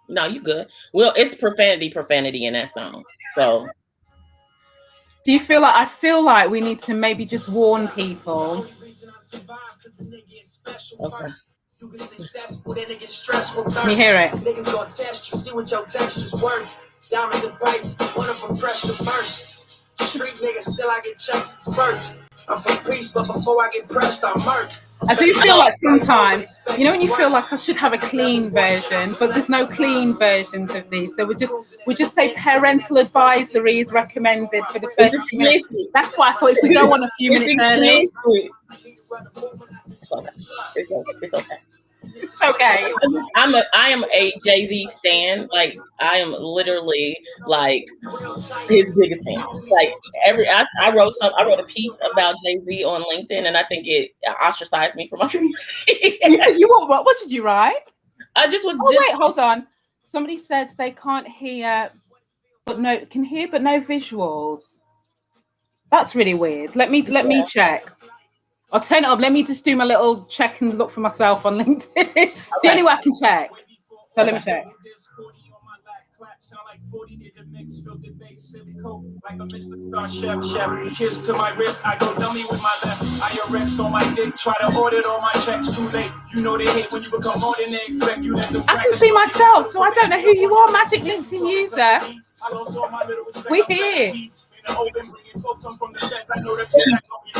No, you good. Well, it's profanity in that song. So Do you feel like I feel like we need to maybe just warn people? okay. Can you hear it? Niggas gonna test you, see what your texture's worth. Diamonds and bites, one of them pressure first. Street niggas still I get checks and spurts. I'm for peace, but before I get pressed, I'm murked. I do feel like sometimes, you know, when you feel like I should have a clean version, but there's no clean versions of these. So we just say parental advisory is recommended for the first few minutes. That's why I thought if we go on a few minutes early. It's okay. It's okay. I am a Jay-Z stan. Like I am literally like his biggest fan. Like I wrote a piece about Jay-Z on LinkedIn, and I think it ostracized me from my community. You what did you write? I just was. Wait, hold on. Somebody says they can't hear, but no visuals. That's really weird. Let me check. I'll turn it up. Let me just do my little check and look for myself on LinkedIn. It's the only way I can check. So let me check. Sound like 40 did the mix, filled the bass, sip coat like a Mr. Star Chef. Kiss to my wrist, I go dummy with my left. IRS on my dick, try to audit all my checks. Too late, you know they hate when you become more than they expect. You let them. I can see myself, so I don't know who you are, Magic LinkedIn user. We here. Open, bringing folks on from the sets. I know that you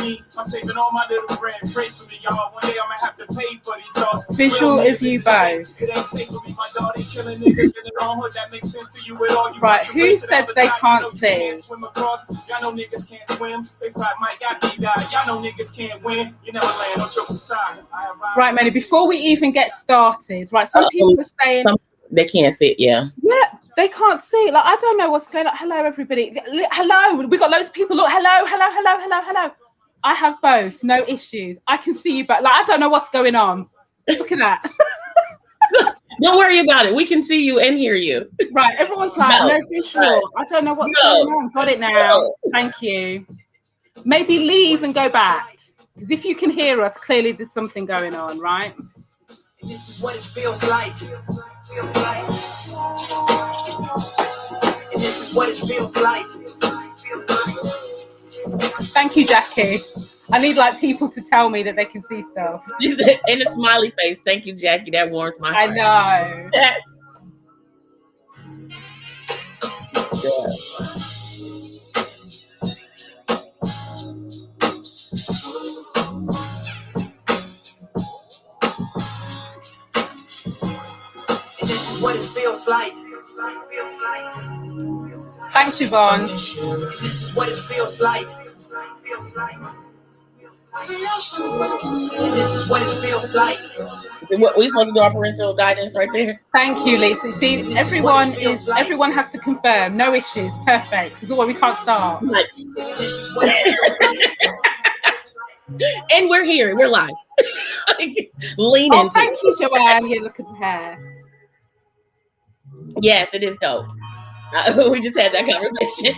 mean. I'm saving all my little bread. Pray for me, y'all. One day I'm gonna have to pay for these dogs. Visual of you both. It ain't safe for me, my dog. They killing niggas in the wrong hood. That makes sense to you with all you. Right, who said they can't see? Swim across. Y'all know niggas can't swim. They fight Mike got me die. Y'all know niggas can't win. You never land on your side. Right, Moni, before we even get started, right, some people are saying they can't see it, yeah. Yeah, they can't see. Like, I don't know what's going on. Hello, everybody. Hello. We got loads of people. Look, hello. I have both. No issues. I can see you, but like, I don't know what's going on. Look at that. Don't worry about it. We can see you and hear you. Right. Everyone's like, no visual. I don't know what's going on. Got it now. Thank you. Maybe leave and go back. Because if you can hear us, clearly there's something going on, right? This is what it feels like. And this is what it feels like. Thank you, Jackie. I need like people to tell me that they can see stuff. And a smiley face. Thank you, Jackie. That warms my heart. I know. Yes. This is what it feels like. Thanks, Yvonne. This is what it feels like. This is what it feels like. What we supposed to do our parental guidance right there? Thank you, Lisa. See, everyone has to confirm. No issues. Perfect. Because otherwise we can't start. And we're here. We're live. Lean into thank you, Joanne. Yeah, look at the hair. Yes, it is dope. We just had that conversation.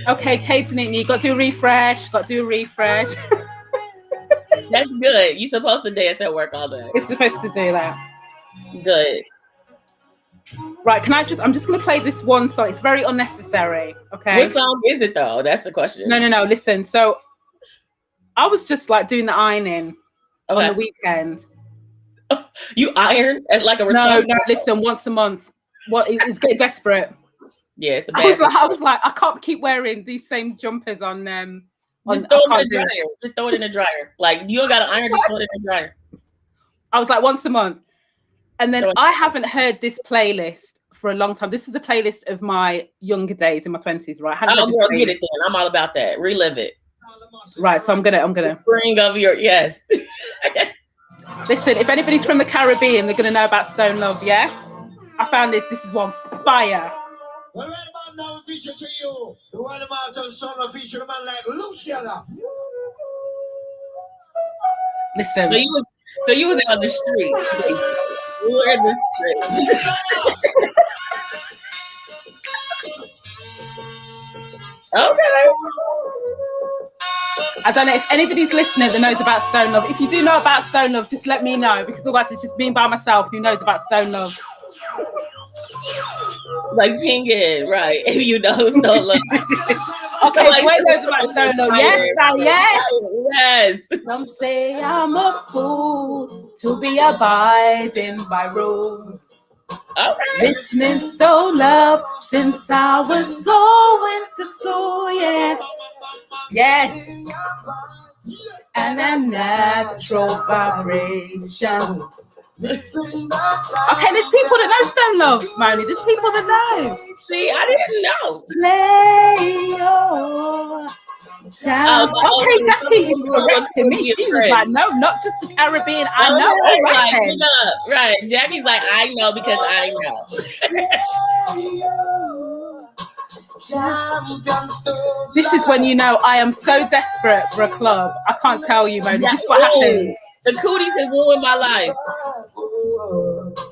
Okay, Kate's in. You got to do a refresh. That's good. You're supposed to dance at work all day. It's supposed to do that. Good. Right, I'm just going to play this one song. It's very unnecessary, okay? What song is it, though? That's the question. No. Listen, so I was just, like, doing the ironing on the weekend. You iron as like a No, listen, once a month. It's getting desperate. Yeah, it's a bad I was like, I can't keep wearing these same jumpers on Just throw it in the dryer. Just throw it in the dryer. Like, you don't got to iron, just throw it in the dryer. I was like, once a month. And then I haven't heard this playlist for a long time. This is the playlist of my younger days in my 20s, right? Oh, girl, get it then. I'm all about that. Relive it. Right, so I'm gonna spring of your yes. Listen, if anybody's from the Caribbean, they're gonna know about Stone Love, yeah? I found this. This is one fire. Well, right about now, we feature to you the one about the son of feature man like Loose Yalla. Listen. So you was on the street. You were in the street. Okay. I don't know if anybody's listening that knows about Stone Love. If you do know about Stone Love, just let me know, because otherwise it's just me by myself who knows about Stone Love. Like ping it, right? If you know Stone Love. Okay, like, Dwayne knows about Stone Love. Yes, yes. Some say I'm a fool to be abiding by rules. Okay. Listening Stone Love since I was going to school, yeah. Yes. And a natural vibration. Okay, there's people that know Stone Love, Moni. There's people that know. See, I didn't know. Play your child. Okay, Jackie is correcting me. She was like, no, not just the Caribbean. I know. All right, then. Right. Jackie's like, I know because I know. This is when you know I am so desperate for a club. I can't tell you, Moni. This is what happens. The cooties have ruined my life.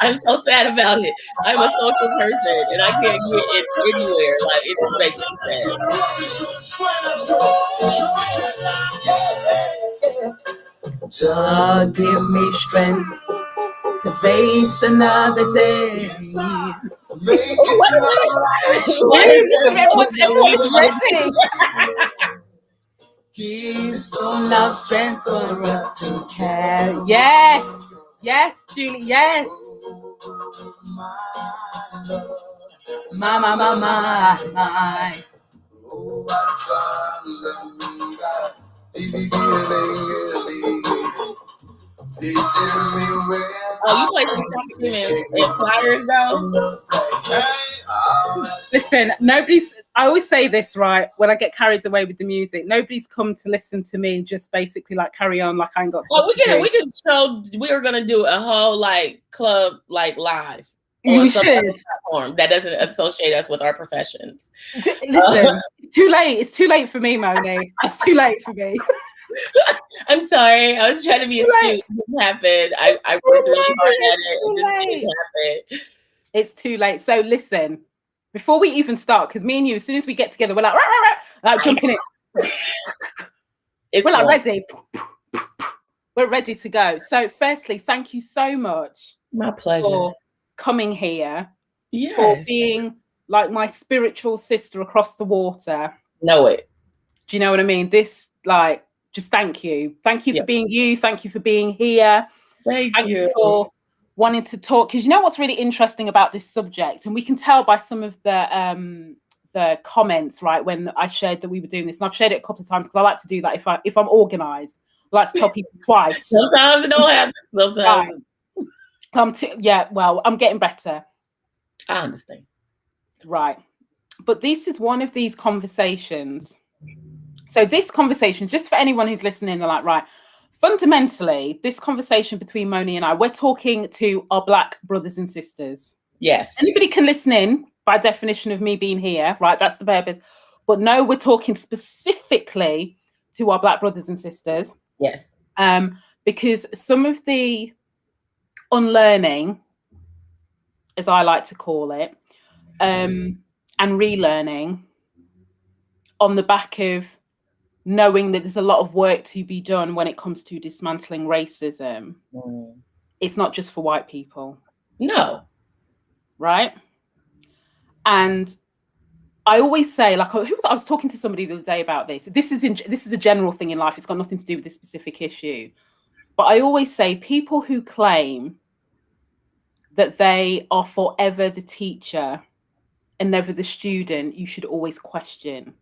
I'm so sad about it. I'm a social person and I can't get it anywhere. Like, it just makes me sad. God, give me strength to face another day. Everyone's ready. Give Stone Love strength for us to carry. Yes, yes, Julie, yes. My. Oh, you play some Document and Flyers though? Listen, I always say this, right? When I get carried away with the music, nobody's come to listen to me just basically like carry on like I ain't got stuff we can show we're gonna do a whole like club like live. We should platform that doesn't associate us with our professions. Listen, it's too late. It's too late for me, Moni. It's too late for me. I'm sorry. I was trying to be astute. It didn't happen. I worked really hard at it. It just didn't happen. It's too late. So listen, before we even start, because me and you, as soon as we get together, we're like, rah, rah, rah, like jumping in. We're like ready. We're ready to go. So firstly, thank you so much. My pleasure. For coming here. Yes. For being like my spiritual sister across the water. Know it. Do you know what I mean? This, like, just thank you. Thank you for being you. Thank you for being here. Thank you for wanting to talk. Because you know what's really interesting about this subject, and we can tell by some of the comments, right, when I shared that we were doing this, and I've shared it a couple of times because I like to do that if I'm organized. I like to tell people twice. Sometimes it don't happen. Sometimes. Well, I'm getting better. I understand. Right. But this is one of these conversations. So this conversation, just for anyone who's listening, they're like, right, fundamentally, this conversation between Moni and I, we're talking to our Black brothers and sisters. Yes. Anybody can listen in by definition of me being here, right? That's the purpose. But no, we're talking specifically to our Black brothers and sisters. Yes. Because some of the unlearning, as I like to call it, and relearning on the back of knowing that there's a lot of work to be done when it comes to dismantling racism. It's not just for white people. No. Right? And I always say, like, I was talking to somebody the other day about this. This is a general thing in life. It's got nothing to do with this specific issue. But I always say people who claim that they are forever the teacher and never the student, you should always question.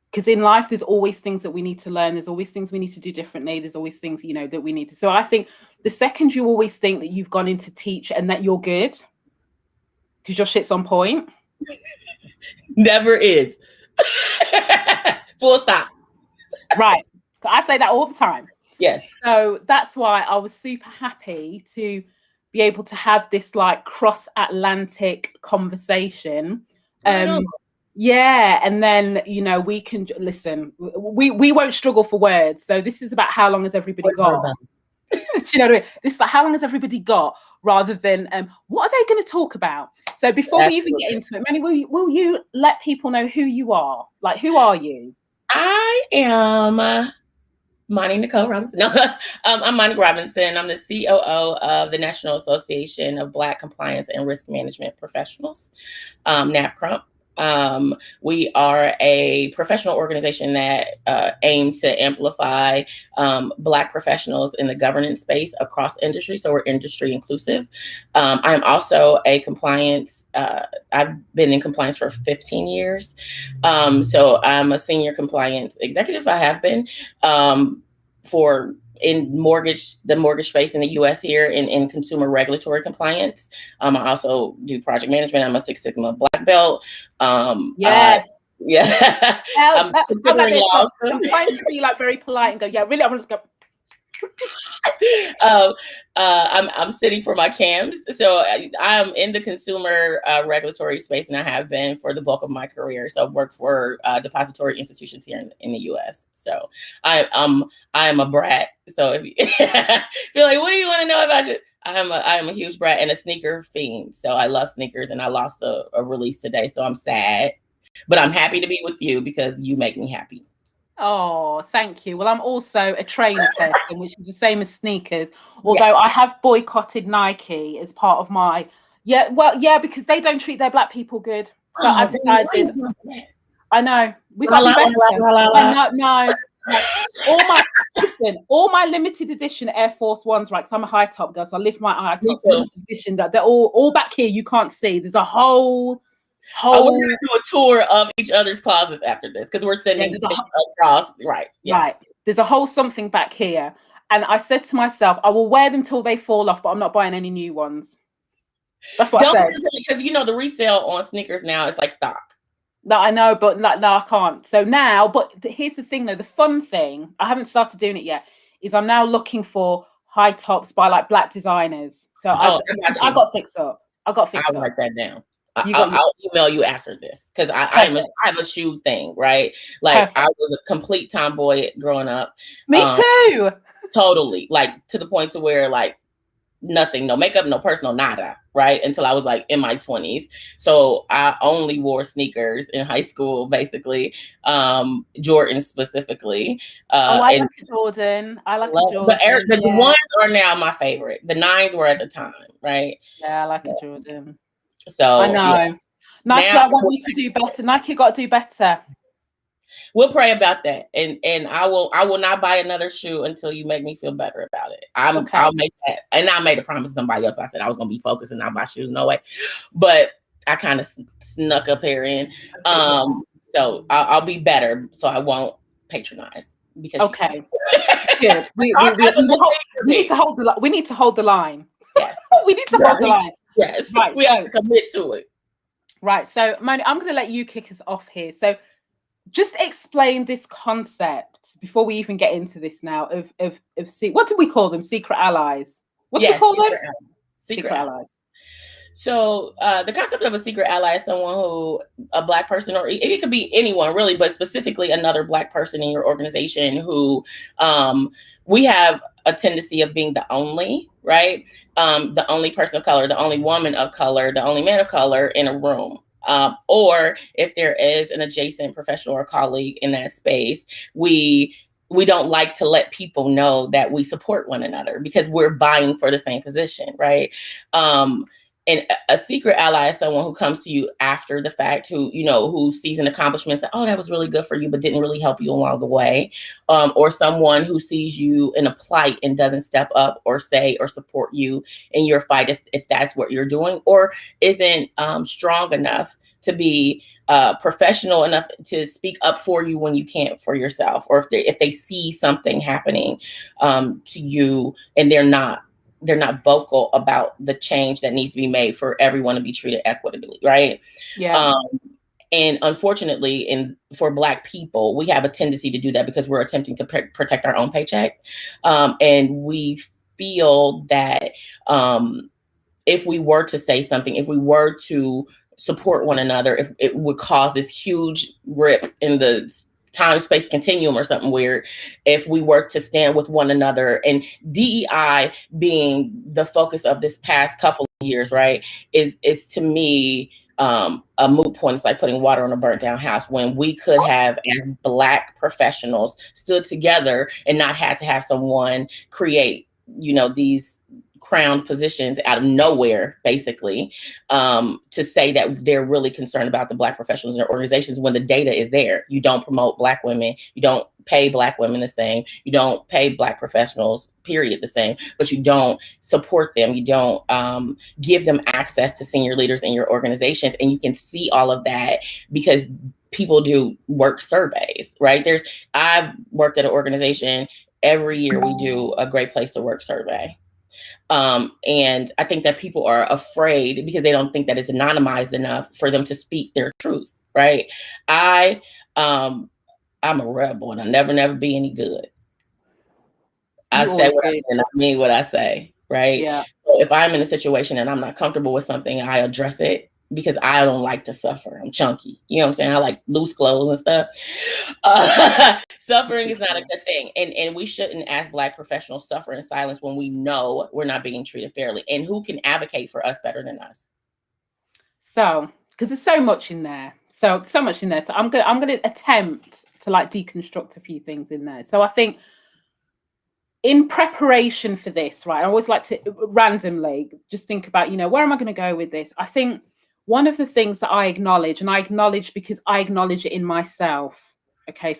Because in life, there's always things that we need to learn. There's always things we need to do differently. There's always things, that we need to. So I think the second you always think that you've gone in to teach and that you're good, because your shit's on point. Never is. Full stop. Right. I say that all the time. Yes. So that's why I was super happy to be able to have this like cross-Atlantic conversation. Yeah, and then we can listen. We won't struggle for words. So this is about how long has everybody got? Do you know what I mean? This is like how long has everybody got, rather than what are they going to talk about? So before we even get into it, Moni, will you let people know who you are? Like, who are you? I am Moni Nicole Robinson. No, I'm Moni Robinson. I'm the COO of the National Association of Black Compliance and Risk Management Professionals, NAPCRUMP. We are a professional organization that aims to amplify Black professionals in the governance space across industry. So we're industry inclusive. I'm also a compliance, I've been in compliance for 15 years. So I'm a senior compliance executive. I have been for in the mortgage space in the U.S. here in consumer regulatory compliance. I also do project management. I'm a Six Sigma Black Belt. Yes. Yeah. How I'm about considering this? law. I'm trying to be like very polite and go, yeah, really, I'm just go. I'm sitting for my CAMs. So I'm in the consumer regulatory space, and I have been for the bulk of my career. So I've worked for depository institutions here in the US. So I am a brat. So if you're like, what do you want to know about you? I am a huge brat and a sneaker fiend. So I love sneakers, and I lost a release today. So I'm sad, but I'm happy to be with you because you make me happy. Oh, thank you. Well, I'm also a trainer person, which is the same as sneakers. Although I have boycotted Nike as part of my because they don't treat their Black people good. So I decided. I know we got to be better. No. All my limited edition Air Force Ones, right? Because I'm a high top girl, so I live my high top limited edition. That they're all back here. You can't see. There's a whole. We're gonna do a tour of each other's closets after this because we're sending across. Right. Yes. Right. There's a whole something back here. And I said to myself, I will wear them till they fall off, but I'm not buying any new ones. That's what I said. Because the resale on sneakers now is like stock. No, I know, but no, I can't. So now, but here's the thing though, the fun thing, I haven't started doing it yet, is I'm now looking for high tops by like Black designers. So I got fixed up. I'll write that down. I'll email you after this because I have a shoe thing, right? Like perfect. I was a complete tomboy growing up. Me too. Totally, like to the point to where like nothing, no makeup, no personal, nada, right? Until I was like in my 20s. So I only wore sneakers in high school, basically. Jordans specifically. I like a Jordan. I like a Jordan. But the ones are now my favorite. The 9s were at the time, right? Yeah, I like a Jordan. So I know. Nike, I want you to do better. Nike got to do better. We'll pray about that, and I will not buy another shoe until you make me feel better about it. I'll make that, and I made a promise to somebody else. I said I was gonna be focused and not buy shoes, no way. But I kind of snuck up here in. So I'll be better, so I won't patronize because good. We need to hold the line. Yes, we need to hold the line. Yes, right. We have to commit to it. Right. So, Moni, I'm going to let you kick us off here. So, just explain this concept before we even get into this now of what do we call them? Secret allies. What do we call them? Secret allies. So the concept of a secret ally is someone who, a Black person, or it could be anyone really, but specifically another Black person in your organization who we have a tendency of being the only, right? The only person of color, the only woman of color, the only man of color in a room. Or if there is an adjacent professional or colleague in that space, we don't like to let people know that we support one another because we're vying for the same position, right? And a secret ally is someone who comes to you after the fact, who sees an accomplishment, and says, oh, that was really good for you, but didn't really help you along the way. Or someone who sees you in a plight and doesn't step up or say or support you in your fight if that's what you're doing, or isn't strong enough to be professional enough to speak up for you when you can't for yourself, or if they see something happening to you and they're not vocal about the change that needs to be made for everyone to be treated equitably, right? Yeah. And unfortunately, for Black people, we have a tendency to do that because we're attempting to protect our own paycheck. And we feel that if we were to say something, if we were to support one another, if it would cause this huge rip in the time-space continuum or something weird, if we work to stand with one another. And DEI being the focus of this past couple of years, right, is to me a moot point. It's like putting water on a burnt down house, when we could have, as Black professionals, stood together and not had to have someone create, these crowned positions out of nowhere, basically, to say that they're really concerned about the Black professionals in their organizations, when the data is there. You don't promote Black women, you don't pay Black women the same, you don't pay Black professionals, period, the same, but you don't support them, you don't give them access to senior leaders in your organizations. And you can see all of that because people do work surveys, right? I've worked at an organization. Every year we do a great place to work survey. And I think that people are afraid because they don't think that it's anonymized enough for them to speak their truth, right? I'm a rebel, and I'll never be any good. I say what I mean, and I mean what I say, right? Yeah. So if I'm in a situation and I'm not comfortable with something, I address it, because I don't like to suffer. I'm chunky. You know what I'm saying? I like loose clothes and stuff. Suffering is not a good thing. And we shouldn't, as Black professionals, suffer in silence when we know we're not being treated fairly. And who can advocate for us better than us? So, because there's so much in there. So much in there. So I'm gonna attempt to like deconstruct a few things in there. So I think in preparation for this, right, I always like to randomly just think about, where am I going to go with this? I think one of the things that I acknowledge, and I acknowledge because I acknowledge it in myself. Okay,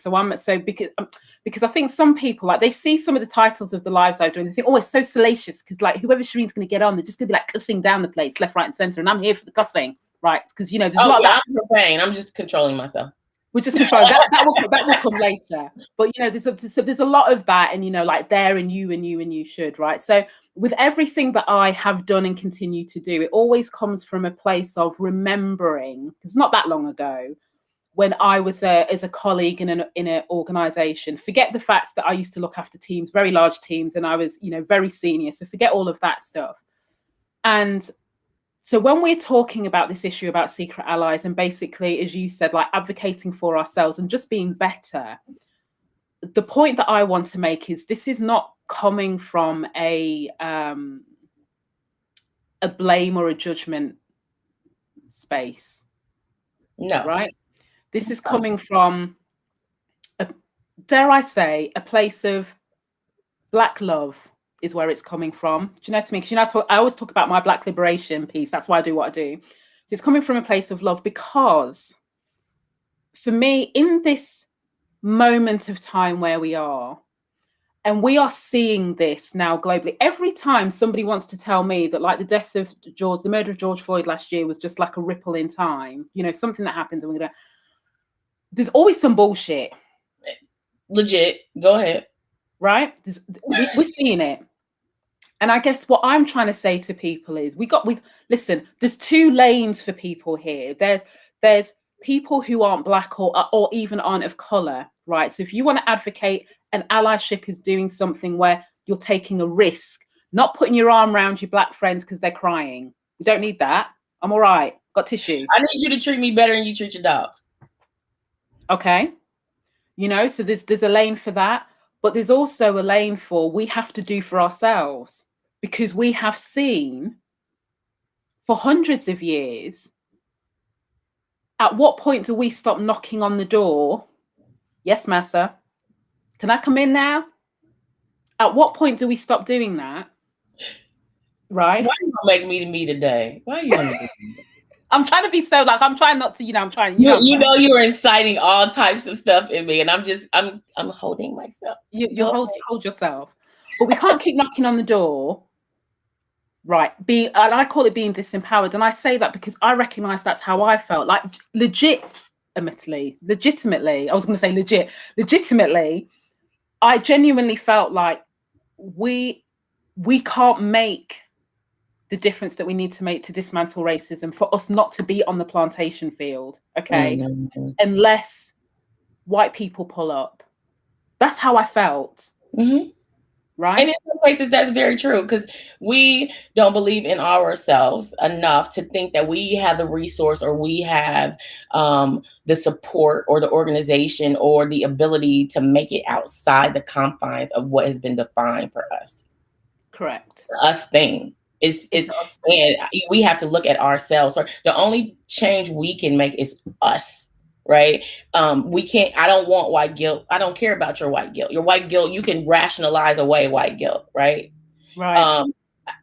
because I think some people, like, they see some of the titles of the lives I've done, they think, oh, it's so salacious, because like whoever Shireen's going to get on, they're just going to be like cussing down the place, left, right, and center, and I'm here for the cussing, right? Because there's a lot of that. I'm profane. I'm just controlling myself. We're just controlling that will come later. But there's a lot of that, and like there, and you should, right? So with everything that I have done and continue to do, it always comes from a place of remembering. It's not that long ago when I was as a colleague in an organization. Forget the facts that I used to look after teams, very large teams, and I was very senior. So forget all of that stuff. And so when we're talking about this issue about secret allies, and basically, as you said, like advocating for ourselves and just being better, the point that I want to make is this is not coming from a blame or a judgment space. No. Right? This is coming from, dare I say, a place of Black love. Is where it's coming from. Do you know what I mean? Because I always talk about my Black liberation piece. That's why I do what I do. So it's coming from a place of love, because for me, in this moment of time where we are, and we are seeing this now globally, every time somebody wants to tell me that like the murder of George Floyd last year was just like a ripple in time, something that happened, and there's always some bullshit. Legit. Go ahead. Right? We're seeing it. And I guess what I'm trying to say to people is listen, there's two lanes for people here. There's people who aren't Black or even aren't of color, right? So if you want to advocate, an allyship is doing something where you're taking a risk, not putting your arm around your Black friends because they're crying. We don't need that. I'm all right. Got tissue. I need you to treat me better than you treat your dogs. Okay. So there's a lane for that. But there's also a lane for we have to do for ourselves, because we have seen for hundreds of years, at what point do we stop knocking on the door? Yes, massa. Can I come in now? At what point do we stop doing that? Right? Why are you gonna make me today? Why are you gonna do that? I'm trying to be so like, I'm trying not to, I'm trying. You were inciting all types of stuff in me, and I'm holding myself. You hold yourself, but we can't keep knocking on the door, right? And I call it being disempowered, and I say that because I recognize that's how I felt. Like legitimately, I was going to say legitimately, I genuinely felt like we can't make the difference that we need to make to dismantle racism for us not to be on the plantation field, okay? Mm-hmm. Unless white people pull up. That's how I felt. Mm-hmm. Right? And in some places, that's very true, because we don't believe in ourselves enough to think that we have the resource, or we have the support, or the organization, or the ability to make it outside the confines of what has been defined for us. Correct. Us thing. It's us. and we have to look at ourselves. The only change we can make is us, right? We can't. I don't want white guilt. I don't care about your white guilt. Your white guilt, you can rationalize away white guilt, right? Right.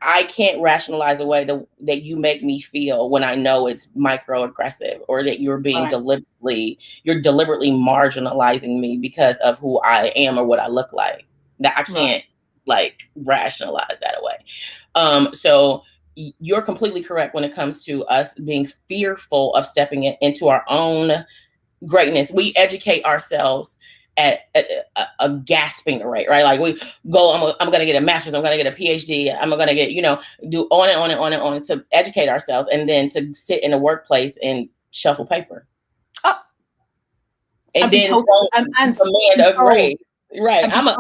I can't rationalize away that you make me feel when I know it's microaggressive, or that you're being deliberately marginalizing me because of who I am or what I look like. That I can't like rationalize that away. So you're completely correct when it comes to us being fearful of stepping into our own greatness. We educate ourselves at a gasping rate, right? Like we go, I'm going to get a master's, I'm going to get a PhD, I'm going to get, do on and on and on and on to educate ourselves, and then to sit in a workplace and shuffle paper. And then demand a grade. Right. I'm a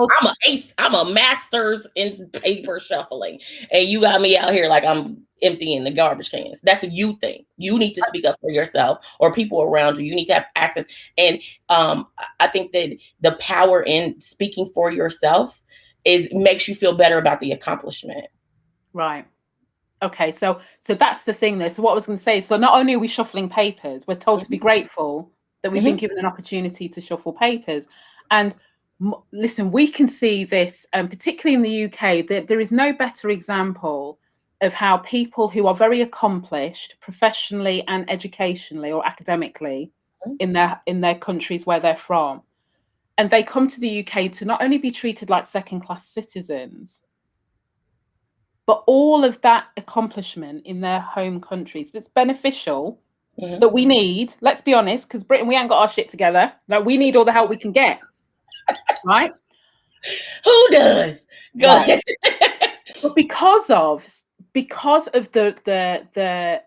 ace. I'm a master's in paper shuffling. And you got me out here like I'm emptying the garbage cans. That's a you thing. You need to speak up for yourself, or people around you. You need to have access. And I think that the power in speaking for yourself makes you feel better about the accomplishment. Right. Okay. So that's the thing there. So what I was going to say, so not only are we shuffling papers, we're told to be grateful that we've been given an opportunity to shuffle papers. And listen, we can see this, particularly in the UK, that there is no better example of how people who are very accomplished professionally and educationally or academically in their countries where they're from, and they come to the UK to not only be treated like second-class citizens, but all of that accomplishment in their home countries that's beneficial, that we need. Let's be honest, because Britain, we ain't got our shit together. Like, we need all the help we can get. Right? Who does? Go ahead. But because of the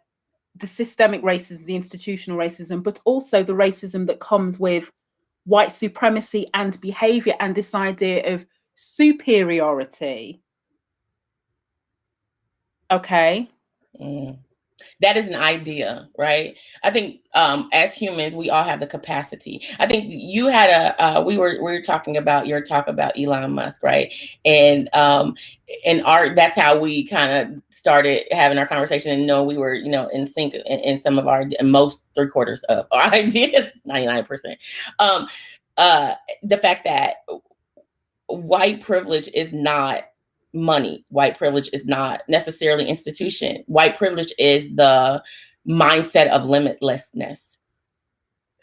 systemic racism, the institutional racism, but also the racism that comes with white supremacy and behavior, and this idea of superiority. Okay. That is an idea, right? I think as humans, we all have the capacity. I think you had we were talking about your talk about Elon Musk, right? And that's how we kind of started having our conversation, and know we were, in sync in some of our most 3/4 of our ideas, 99%. The fact that white privilege is not money. White privilege is not necessarily institution. White privilege is the mindset of limitlessness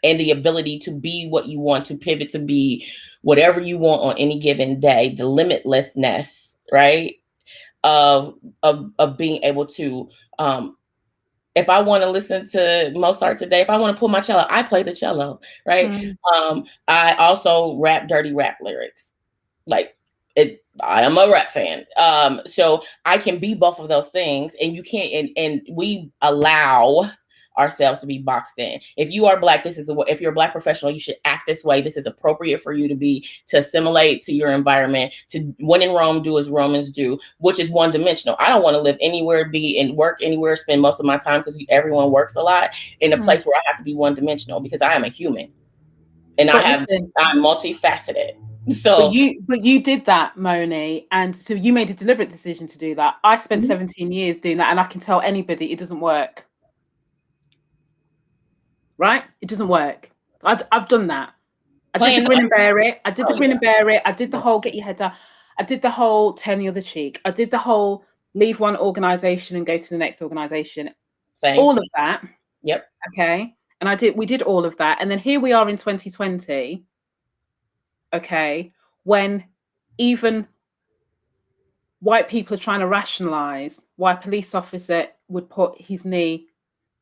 and the ability to be what you want, to pivot to be whatever you want on any given day. The limitlessness, right? Of being able to, if I want to listen to Mozart today, if I want to pull my cello, I play the cello, right? I also rap dirty rap lyrics. Like, I am a rap fan. So I can be both of those things, and you can't, and we allow ourselves to be boxed in. If you are Black, if you're a Black professional, you should act this way. This is appropriate for you to assimilate to your environment, to when in Rome, do as Romans do, which is one dimensional. I don't want to live anywhere, be and work anywhere, spend most of my time, because everyone works a lot, in a place where I have to be one dimensional, because I am a human, and I'm multifaceted. So but you did that, Moni, and so you made a deliberate decision to do that. I spent 17 years doing that, and I can tell anybody it doesn't work. Right? It doesn't work. I've done that. I did the grin and bear it. I did the grin and bear it. I did the whole get your head down. I did the whole turn the other cheek. I did the whole leave one organization and go to the next organization. Same. All of that. Yep. Okay. And we did all of that. And then here we are in 2020. Okay. When even white people are trying to rationalize why a police officer would put his knee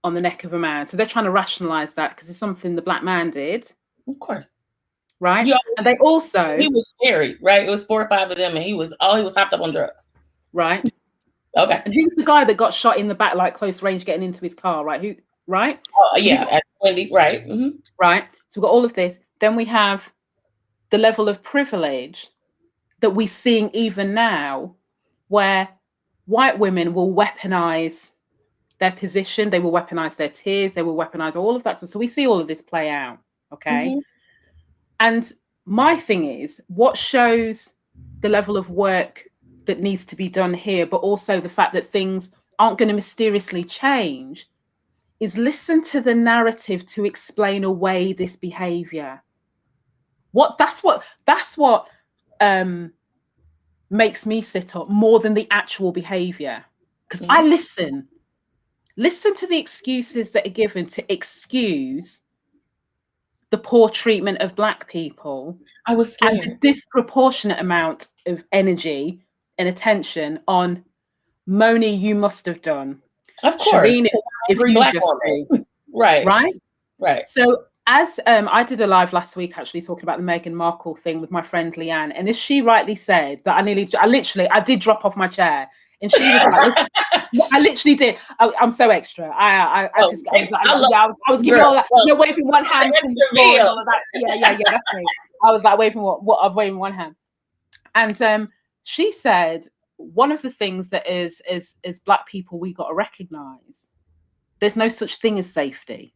on the neck of a man. So they're trying to rationalize that because it's something the Black man did. Of course. Right. And they also, he was scary, right? It was 4 or 5 of them, and he was hopped up on drugs. Right. Okay. And who's the guy that got shot in the back, like close range, getting into his car, right? Right? Oh, yeah, at Wendy's, right. Right. So we've got all of this. Then we have the level of privilege that we're seeing even now, where white women will weaponize their position, they will weaponize their tears, they will weaponize all of that. So we see all of this play out. Okay. And my thing is, what shows the level of work that needs to be done here, but also the fact that things aren't going to mysteriously change, is listen to the narrative to explain away this behavior. That's what makes me sit up more than the actual behavior, because I listen to the excuses that are given to excuse the poor treatment of Black people. I was scared. And the disproportionate amount of energy and attention on Moni, you must have done. Of course. Shireen, if you Black just woman. Right. So as I did a live last week actually talking about the Meghan Markle thing with my friend Leanne, and as she rightly said, that I did drop off my chair, and she was like, I literally did. I'm so extra. I was giving all that, waving one hand from the floor and all of that. Yeah, that's me. I was like waving I'm waving one hand. And she said, one of the things that is Black people, we got to recognize there's no such thing as safety.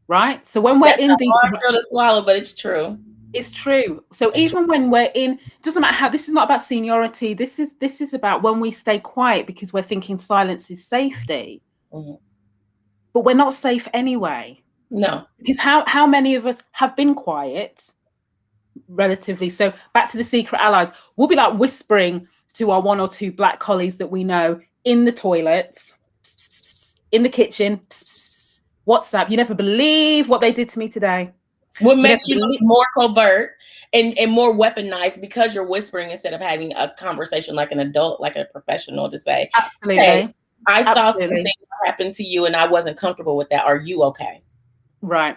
Right? So when we're in these, hard pill to swallow, but it's true. It's true. So even when we're in, it doesn't matter how, this is not about seniority. This is about when we stay quiet because we're thinking silence is safety. But we're not safe anyway. No. Because how many of us have been quiet relatively? So back to the secret allies, we'll be like whispering to our one or two Black colleagues that we know in the toilets, in the kitchen, WhatsApp. You never believe what they did to me today. What makes you look more covert and more weaponized because you're whispering instead of having a conversation like an adult, like a professional, to say, absolutely, hey, I saw something happen to you and I wasn't comfortable with that. Are you okay? Right.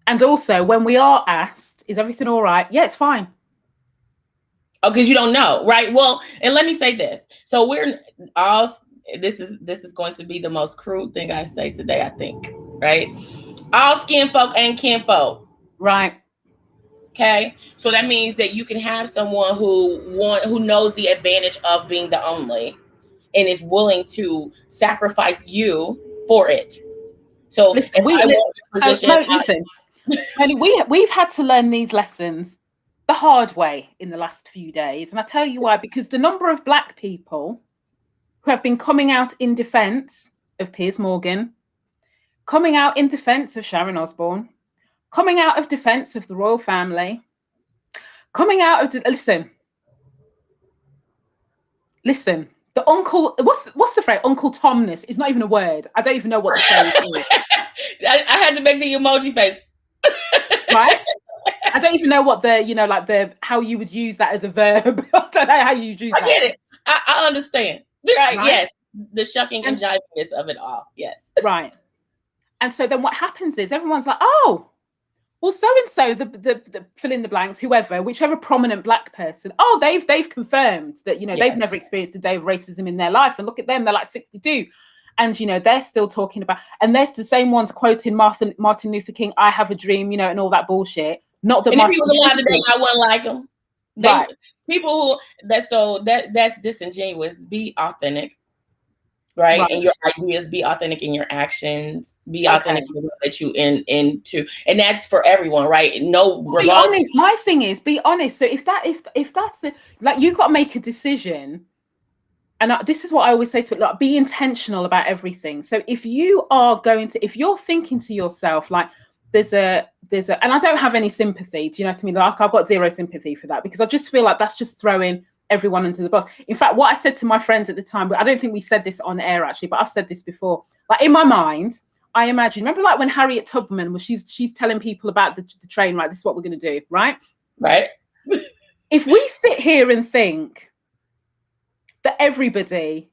And also when we are asked, is everything all right? Yeah, it's fine. Oh, because you don't know, right? Well, and let me say this. So we're all, this is going to be the most crude thing I say today, I think, right? All skin folk ain't kin folk. Right. Okay. So that means that you can have someone who knows the advantage of being the only and is willing to sacrifice you for it. So listen, we've had to learn these lessons the hard way in the last few days. And I tell you why, because the number of Black people who have been coming out in defense of Piers Morgan, coming out in defense of Sharon Osbourne, coming out of defense of the royal family, coming out of listen, the uncle, what's the phrase? Uncle Tomness is not even a word. I don't even know what the phrase is. I had to make the emoji face. Right? I don't even know what how you would use that as a verb. I don't know how you use that. I get it. I understand. Right? Yes. The shucking and jiviness of it all. Yes. Right. And so then what happens is everyone's like, oh, well, so-and-so, the fill in the blanks, whichever prominent Black person, they've confirmed that, they've never experienced a day of racism in their life. And look at them, they're like 62. And, they're still talking about, and they're the same ones quoting Martin Luther King, I have a dream, and all that bullshit. Not that if he was alive today, I wouldn't like him. Right. People that's disingenuous. Be authentic. Right. And your ideas, be authentic in your actions, be authentic in the way that you into, and that's for everyone, right? No, be honest. My thing is be honest. So if that's the, like, you've got to make a decision, and this is what I always say to it, like, be intentional about everything. So if you're thinking to yourself, like, there's a, and I don't have any sympathy, do you know what I mean? Like, I've got zero sympathy for that, because I just feel like that's just throwing everyone under the bus. In fact, what I said to my friends at the time, but I don't think we said this on air actually, but I've said this before. Like, in my mind, I imagine, remember like when Harriet Tubman was, she's telling people about the train, right? This is what we're going to do, right? Right. If we sit here and think that everybody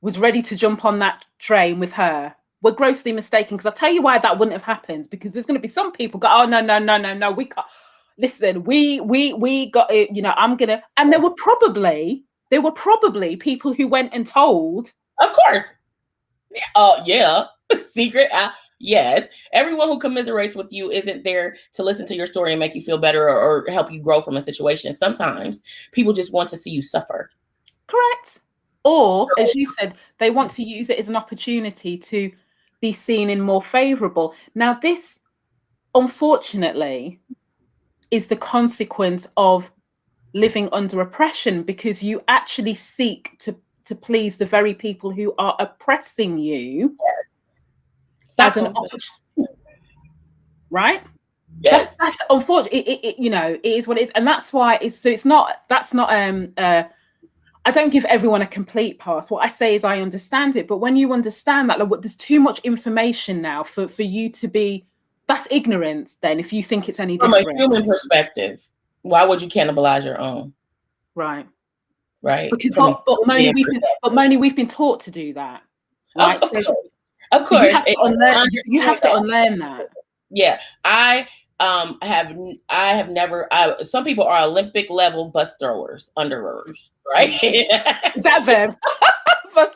was ready to jump on that train with her, we're grossly mistaken. Because I'll tell you why that wouldn't have happened. Because there's going to be some people go, oh, no, we can't. Listen, we got it, I'm gonna, and there were probably people who went and told. Of course. Yeah. Secret. Yes. Everyone who commiserates with you isn't there to listen to your story and make you feel better or help you grow from a situation. Sometimes people just want to see you suffer. Correct. Or, as you said, they want to use it as an opportunity to be seen in more favorable. Now, this, unfortunately, is the consequence of living under oppression, because you actually seek to please the very people who are oppressing you. Stop as an them. option, right? Yes. That's unfortunately, it you know, it is what it is, and that's why it's not. That's not. I don't give everyone a complete pass. What I say is I understand it, but when you understand that, like, there's too much information now for you to be. That's ignorance. Then, if you think it's any From different, a human perspective, why would you cannibalize your own? right? Right. Because but Moni, we've been taught to do that, right? Of course. Of so course. you have to unlearn that. Yeah, I have never. Some people are Olympic level bus throwers, underwearers, right? Is that a verb? Bus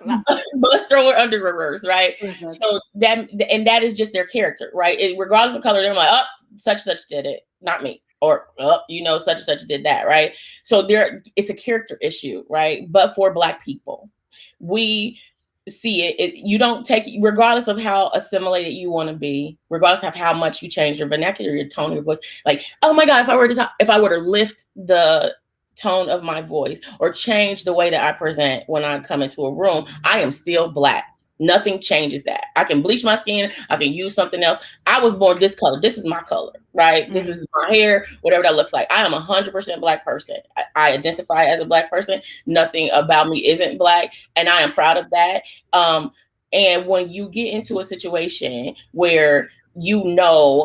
thrower underwearers, right? So that is just their character, right? Regardless of color, they're like, oh, such did it, not me, or such and such did that, right? So it's a character issue, right? But for Black people, we see it, you don't take, regardless of how assimilated you want to be, regardless of how much you change your vernacular, your tone of your voice, like, oh my God, if I were to lift the tone of my voice or change the way that I present when I come into a room, I am still Black. Nothing changes that. I can bleach my skin. I can use something else. I was born this color. This is my color, right? This is my hair, whatever that looks like. I am 100% Black person. I identify as a Black person. Nothing about me isn't Black, and I am proud of that. And when you get into a situation where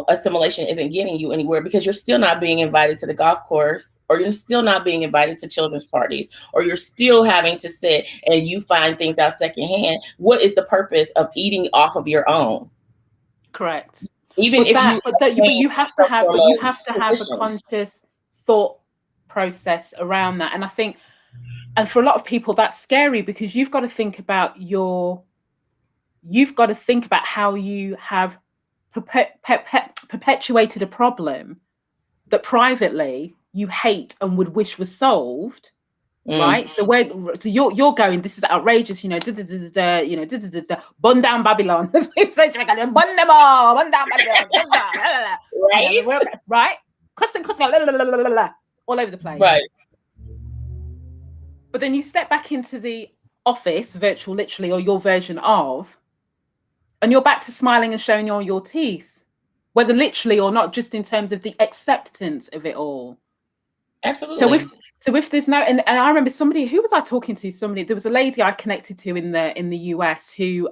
assimilation isn't getting you anywhere because you're still not being invited to the golf course, or you're still not being invited to children's parties, or you're still having to sit and you find things out secondhand, what is the purpose of eating off of your own? Correct. Even but you have to have a conscious thought process around that. And I think, and for a lot of people, that's scary, because you've got to think about how you have perpetuated a problem that privately you hate and would wish was solved, right? So you're going, this is outrageous, bun down Babylon, bun them all, bun down Babylon, right? Cussing, all over the place, right? But then you step back into the office, virtual, literally, or your version of, and you're back to smiling and showing all your teeth, whether literally or not, just in terms of the acceptance of it all. Absolutely. So if there's no, and I remember somebody, who was I talking to? There was a lady I connected to in the US who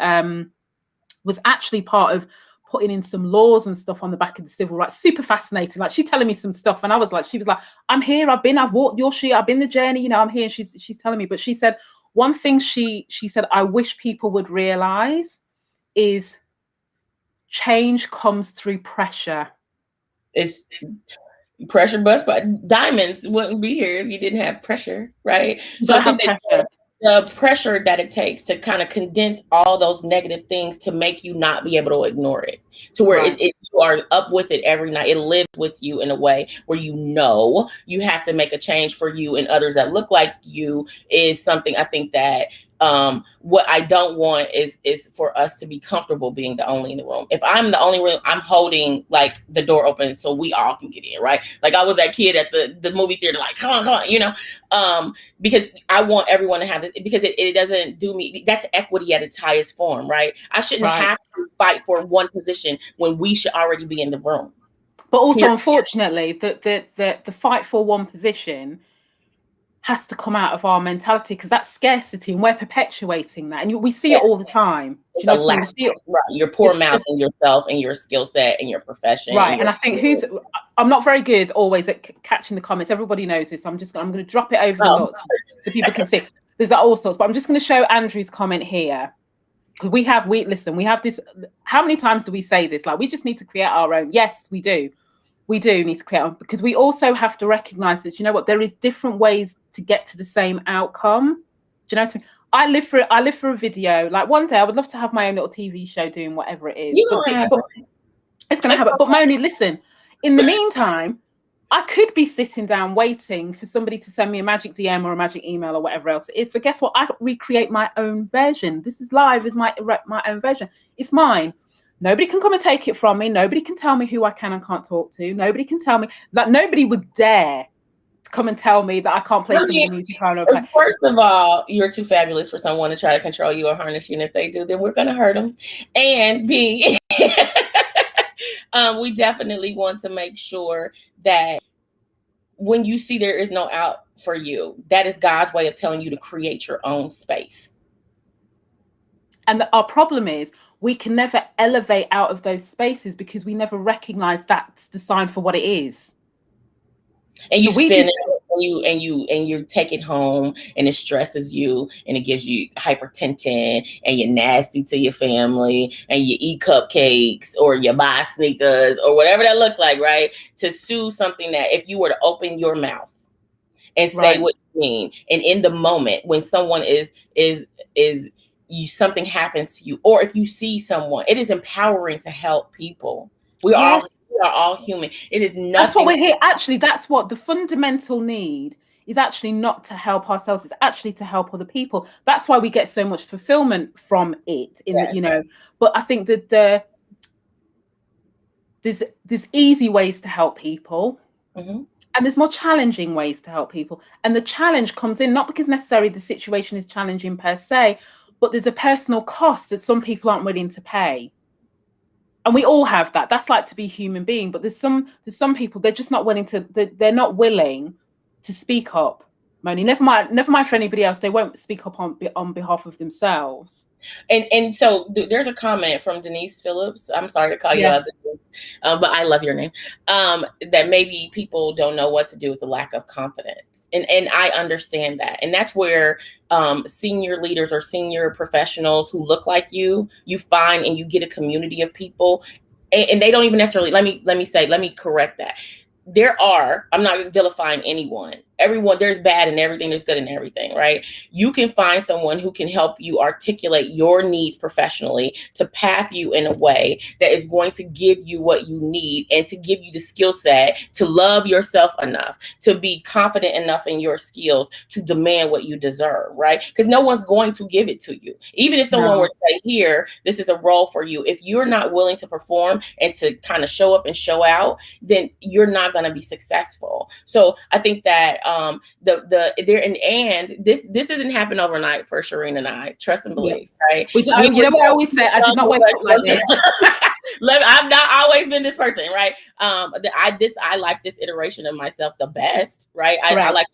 was actually part of putting in some laws and stuff on the back of the civil rights. Super fascinating. Like, she telling me some stuff, and she was like, I'm here. I've walked your shit. I've been the journey. I'm here. And she's telling me, but she said one thing. She said, I wish people would realize is change comes through pressure. It's pressure bust, but diamonds wouldn't be here if you didn't have pressure, right? So I think the pressure that it takes to kind of condense all those negative things to make you not be able to ignore it, to where you are up with it every night. It lives with you in a way where you have to make a change for you and others that look like you, is something I think that what I don't want is for us to be comfortable being the only in the room. If I'm the only room, I'm holding like the door open so we all can get in, right? Like, I was that kid at the movie theater, like, come on, because I want everyone to have this, because it doesn't do me. That's equity at its highest form, right? I shouldn't have to fight for one position when we should already be in the room. But also, unfortunately, the fight for one position has to come out of our mentality, because that's scarcity, and we're perpetuating that, and we see it all the time. Do you know what I mean? Right, your poor mouthing yourself and your skill set and your profession, right? And I think I'm not very good always at catching the comments. Everybody knows this. I'm going to drop it over the notes so people can see. There's all sorts, but I'm just going to show Andrew's comment here, because we have this. How many times do we say this? Like, we just need to create our own. Yes, we do. We do need to create our own, because we also have to recognize that, there is different ways to get to the same outcome. Do you know what I mean? I live for a video. Like, one day I would love to have my own little TV show doing whatever it is. It's going to happen. But Moni, listen, in the meantime, I could be sitting down waiting for somebody to send me a magic DM or a magic email or whatever else it is. So guess what? I recreate my own version. This is live, is my own version. It's mine. Nobody can come and take it from me. Nobody can tell me who I can and can't talk to. Nobody can tell me that. Nobody would dare come and tell me that I can't play some of the music I want to play. First of all, you're too fabulous for someone to try to control you or harness you. And if they do, then we're going to hurt them. And B, we definitely want to make sure that when you see there is no out for you, that is God's way of telling you to create your own space. And our problem is we can never elevate out of those spaces because we never recognize that's the sign for what it is. And you spin it and you take it home, and it stresses you, and it gives you hypertension, and you're nasty to your family, and you eat cupcakes or you buy sneakers or whatever that looks like, right? To soothe something that if you were to open your mouth and say what you mean, and in the moment when someone is you, something happens to you, or if you see someone, it is empowering to help people. We are all human. It is nothing. That's what we're here. Actually, that's what the fundamental need is, actually not to help ourselves. It's actually to help other people. That's why we get so much fulfillment from it. But I think that there's easy ways to help people. Mm-hmm. And there's more challenging ways to help people. And the challenge comes in not because necessarily the situation is challenging per se, but there's a personal cost that some people aren't willing to pay. And we all have that. That's like to be human being. But there's some people, they're just not willing to, they're not willing to speak up. Moni, never mind for anybody else. They won't speak up on behalf of themselves. And so there's a comment from Denise Phillips. I'm sorry to call you out, but I love your name. That maybe people don't know what to do with a lack of confidence. And I understand that. And that's where senior leaders or senior professionals who look like you find, and you get a community of people, and they don't even necessarily, let me correct that. I'm not vilifying anyone. Everyone, there's bad in everything, there's good in everything, right? You can find someone who can help you articulate your needs professionally, to path you in a way that is going to give you what you need, and to give you the skill set to love yourself enough, to be confident enough in your skills to demand what you deserve, right? Because no one's going to give it to you. Even if someone were to say, here, this is a role for you, if you're not willing to perform and to kind of show up and show out, then you're not going to be successful. So I think that this doesn't happen overnight for Shireen and I. Trust and believe, right? You know what I always say? I did not wake up like this. I've not always been this person, right? I like this iteration of myself the best, right? I like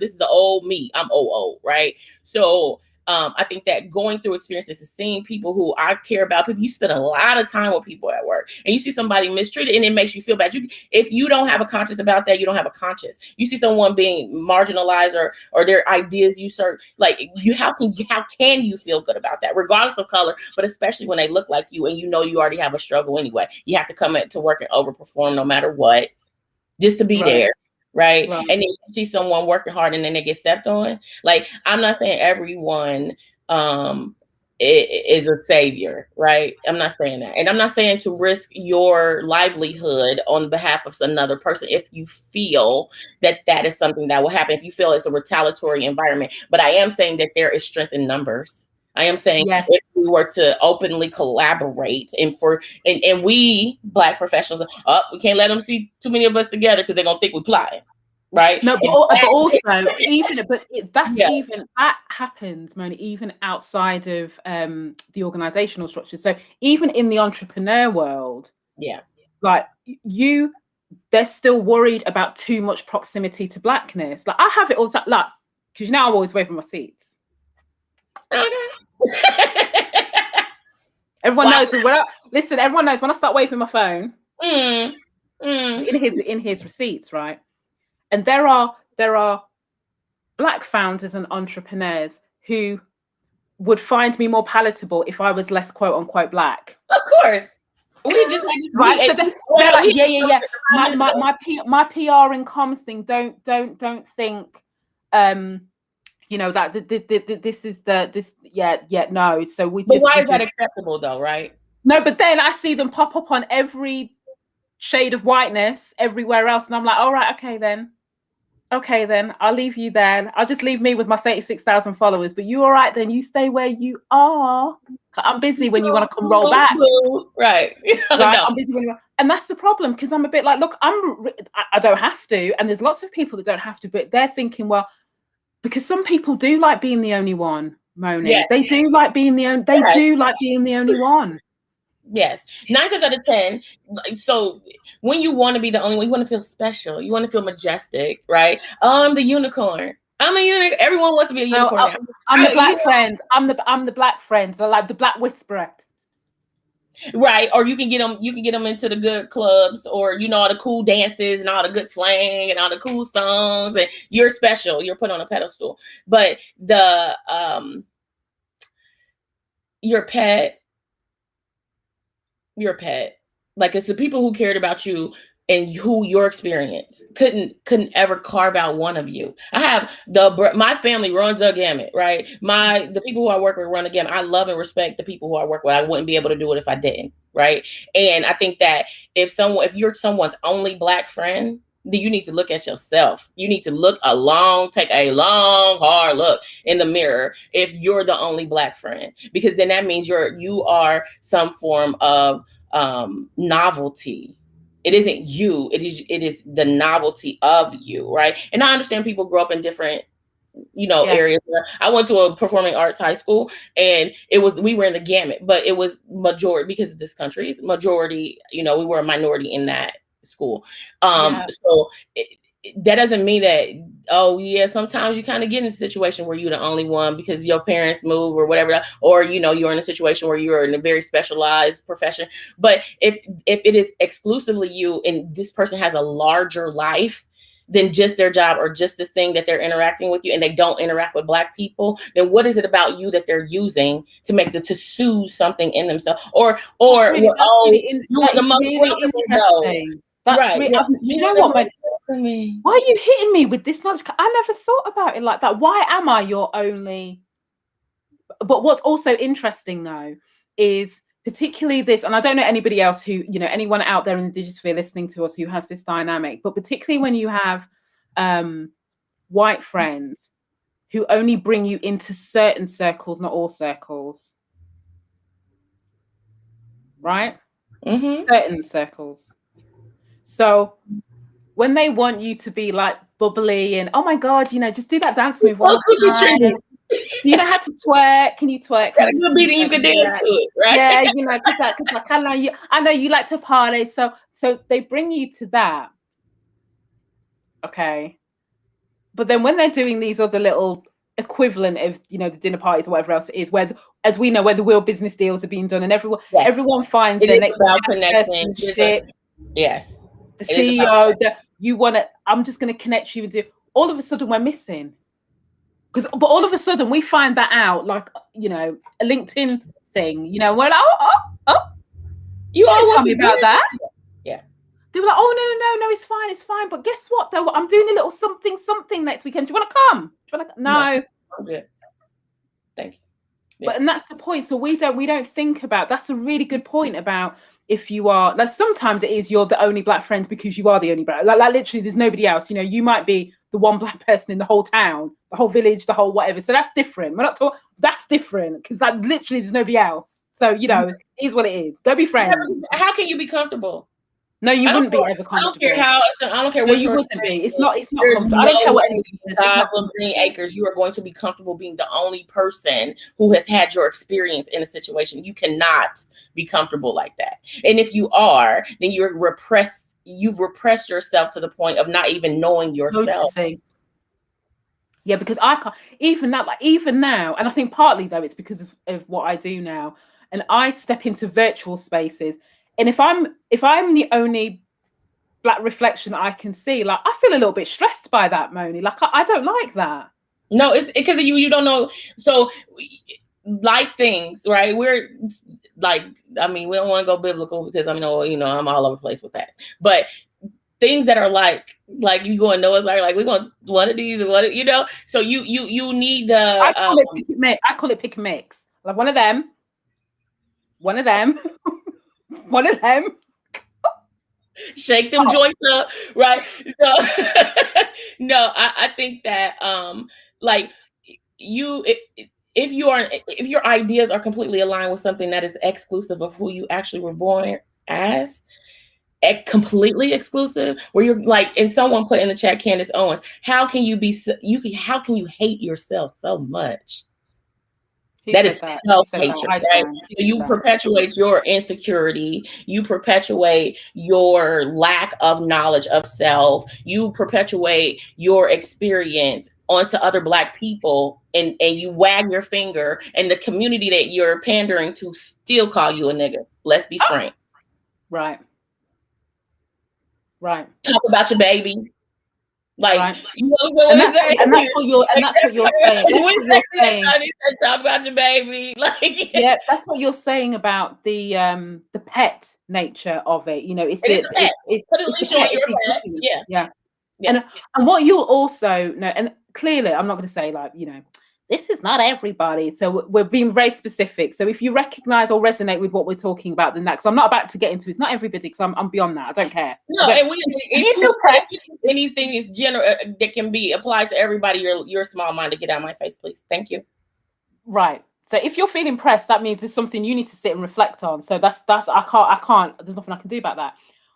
this is the old me. I'm old, right? So I think that going through experiences and seeing people who I care about, people, you spend a lot of time with people at work, and you see somebody mistreated, and it makes you feel bad. If you don't have a conscience about that, you don't have a conscience. You see someone being marginalized or their ideas usurped, like how can you feel good about that, regardless of color, but especially when they look like you, and you know you already have a struggle anyway. You have to come to work and overperform no matter what, just to be there. Right. And then you see someone working hard and then they get stepped on. Like, I'm not saying everyone is a savior, right? I'm not saying that. And I'm not saying to risk your livelihood on behalf of another person if you feel that is something that will happen, if you feel it's a retaliatory environment. But I am saying that there is strength in numbers. I am saying if we were to openly collaborate, and we Black professionals, we can't let them see too many of us together because they're gonna think we're plotting, right? No, but also that happens, Moni, even outside of the organizational structure. So even in the entrepreneur world, like they're still worried about too much proximity to Blackness. Like I have it all the time, like, because I'm always away from my seats. Everyone knows everyone knows when I start waving my phone, in his receipts, right? And there are Black founders and entrepreneurs who would find me more palatable if I was less quote unquote Black. Of course. We just right. So they're like, yeah. My PR and comms thing. Don't think that this is no. So why is that acceptable though, right? No, but then I see them pop up on every shade of whiteness everywhere else, and I'm like, all right, okay then, I'll leave you there. I'll just leave me with my 36,000 followers. But you all right then? You stay where you are. I'm busy when you want to come roll back. Right. Right. No. I'm busy when and that's the problem, because I'm a bit like, look, I don't have to. And there's lots of people that don't have to, but they're thinking, well, because some people do like being the only one, Moni. Yes. They do like being the only, do like being the only one. Yes. 9 times out of 10. So when you want to be the only one, you want to feel special. You want to feel majestic, right? I'm the unicorn. I'm a unicorn. Everyone wants to be a unicorn now. I'm the black friend. I'm the black friend. They're like the black whisperer. Right. Or you can get them into the good clubs, or, you know, all the cool dances and all the good slang and all the cool songs, and you're special. You're put on a pedestal. But the your pet, like, it's the people who cared about you and who your experience couldn't ever carve out one of you. I have my family runs the gamut, right? The people who I work with run the gamut. I love and respect the people who I work with. I wouldn't be able to do it if I didn't, right? And I think that if you're someone's only black friend, then you need to look at yourself. You need to take a long, hard look in the mirror if you're the only black friend, because then that means you are some form of novelty. It isn't you. It is the novelty of you, right? And I understand people grow up in different, areas. I went to a performing arts high school, and we were in the gamut, but it was majority, because of this country's majority. We were a minority in that school. So that doesn't mean that, sometimes you kind of get in a situation where you're the only one because your parents move or whatever, or, you're in a situation where you're in a very specialized profession. But if it is exclusively you, and this person has a larger life than just their job or just this thing that they're interacting with you, and they don't interact with black people, then what is it about you that they're using to soothe something in themselves? Or you were the most interesting. That's right. Really, you know what, man? Why are you hitting me with this knowledge? I never thought about it like that. Why am I your only? But what's also interesting, though, is particularly this, and I don't know anybody else who, anyone out there in the digisphere listening to us who has this dynamic, but particularly when you have white friends who only bring you into certain circles, not all circles, right? Mm-hmm. Certain circles. So when they want you to be like bubbly and, oh my God, just do that dance move one time. You know how to twerk? Can you twerk? Got a good beat and you can dance to it, right? Yeah, because I know you like to party. So they bring you to that. Okay. But then when they're doing these other little equivalent of, the dinner parties or whatever else it is, where, as we know, where the real business deals are being done, and everyone finds their next person shit. Yes. The CEO that you want to, I'm just going to connect you and do. All of a sudden we're missing. But all of a sudden we find that out, like, a LinkedIn thing, we're like, oh, you didn't tell me about that. Yeah. They were like, oh, no, it's fine. But guess what, though? I'm doing a little something next weekend. Do you want to come? No. I'm good. Thank you. Yeah. But, and that's the point. So we don't think about, that's a really good point about if you are, like, sometimes it is you're the only black friend because you are the only black, like literally there's nobody else. You might be the one black person in the whole town, the whole village, the whole whatever. So that's different. We're not talking, that's different because like literally there's nobody else. So, it is what it is. Don't be friends. Yeah, how can you be comfortable? No, you wouldn't be ever comfortable. I don't care what you wouldn't be. It's not comfortable. I don't care what anybody says. Green acres, you are going to be comfortable being the only person who has had your experience in a situation. You cannot be comfortable like that. And if you are, then you've repressed yourself to the point of not even knowing yourself. Noticing. Yeah, because I can't even now, and I think partly though it's because of what I do now, and I step into virtual spaces. And if I'm the only black reflection I can see, like I feel a little bit stressed by that, Moni. Like I don't like that. No, it's because you don't know. So like things, right? We're like, I mean, we don't want to go biblical because I'm all over the place with that. But things that are like you go and Noah's like we're going one of these and one, So you need the I call it pick and mix. Like one of them. One of them. Shake them joints up, right? So no, I think that like if your ideas are completely aligned with something that is exclusive of who you actually were born as, completely exclusive, where you're like, and someone put in the chat, Candace Owens, how can you hate yourself so much? That is self-hatred, right? So you perpetuate your insecurity, you perpetuate your lack of knowledge of self, you perpetuate your experience onto other Black people, and you wag your finger, and the community that you're pandering to still call you a nigga. Let's be frank. Right. Talk about your baby. Like, you know what and I'm saying? And that's what you're saying. That's what you're saying. Talk about your baby. Like, yeah, that's what you're saying about the pet nature of it. You know, it's the pet. Yeah. And what you'll also know, and clearly I'm not going to say, like, you know, this is not everybody. So we're being very specific. So if you recognize or resonate with what we're talking about, then that, because I'm not about to get into it's not everybody, because I'm beyond that. I don't care. No, and anything is general that can be applied to everybody. You're small minded. Get out of my face, please. Thank you. Right. So if you're feeling pressed, that means there's something you need to sit and reflect on. So that's I can't. There's nothing I can do about that.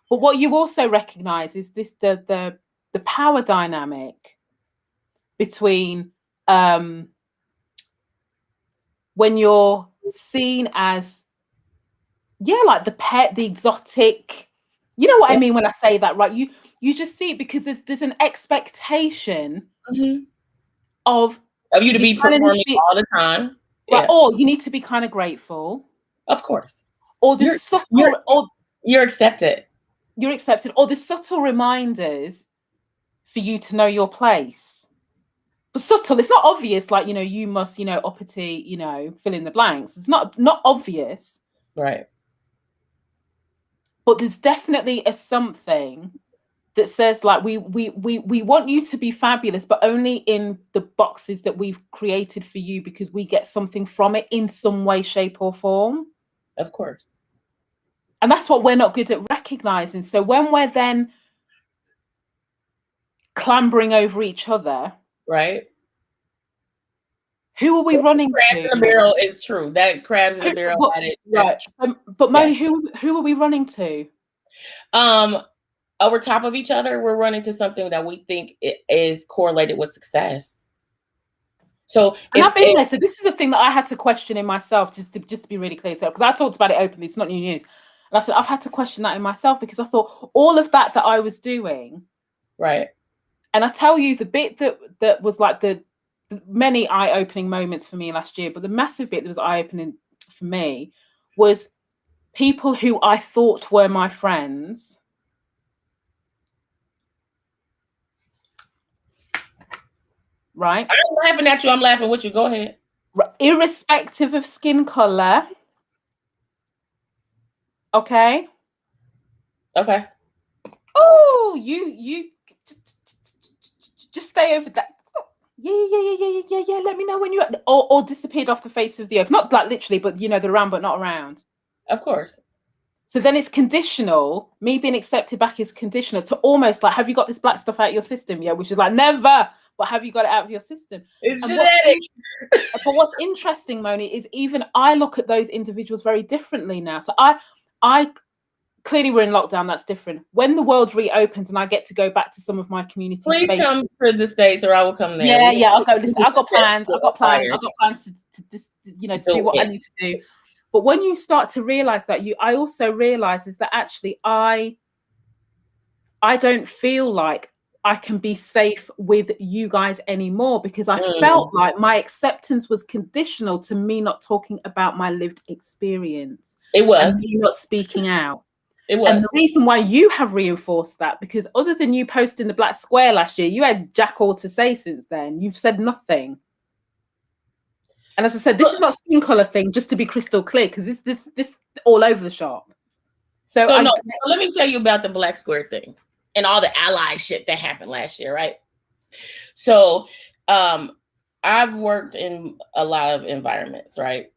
But what you also recognize is this the power dynamic between when you're seen as, like the pet, the exotic, you know what I mean when I say that, right? You just see it because there's an expectation of you to be performing all the time. Right, or you need to be kind of grateful. Of course. Or there's you're accepted. You're accepted. Or there's subtle reminders for you to know your place. But subtle, it's not obvious, like, you know, you must, you know, uppity, you know, fill in the blanks. It's not obvious. Right. But there's definitely a something that says, like, we want you to be fabulous, but only in the boxes that we've created for you, because we get something from it in some way, shape, or form. Of course. And that's what we're not good at recognizing. So when we're then clambering over each other, right? Who are we running crabs to? In the barrel is true. That crabs in the barrel had it. Right. But Moni, who are we running to? Over top of each other, we're running to something that we think is correlated with success. So I've been there. So this is a thing that I had to question in myself, just to be really clear. So because I talked about it openly, it's not new news. And I said I've had to question that in myself, because I thought all of that I was doing, right. And I tell you, the bit that was like the many eye-opening moments for me last year, but the massive bit that was eye-opening for me was people who I thought were my friends. Right? I'm laughing at you. I'm laughing with you. Go ahead. Irrespective of skin color. Okay. Okay. Oh, you just stay over that. Yeah. Let me know when you or disappeared off the face of the earth. Not like literally, but you know, they're around but not around. Of course. So then it's conditional. Me being accepted back is conditional to almost like, have you got this black stuff out of your system? Yeah, which is like, never. But have you got it out of your system? It's genetic. But what's interesting, Moni, is even I look at those individuals very differently now. So I clearly we're in lockdown. That's different. When the world reopens and I get to go back to some of my community please spaces, come to the States or I will come there. Yeah, I'll go. Listen, I've got plans. I've got plans to you know, to do what I need to do. But when you start to realize that, I also realize is that actually I don't feel like I can be safe with you guys anymore, because I felt like my acceptance was conditional to me not talking about my lived experience. It was. And me not speaking out. It was. And the reason why you have reinforced that, because other than you posting the black square last year, you had jack all to say since then. You've said nothing. And as I said, this is not a skin color thing, just to be crystal clear, because this all over the shop. So let me tell you about the black square thing and all the ally shit that happened last year, right? So I've worked in a lot of environments, right?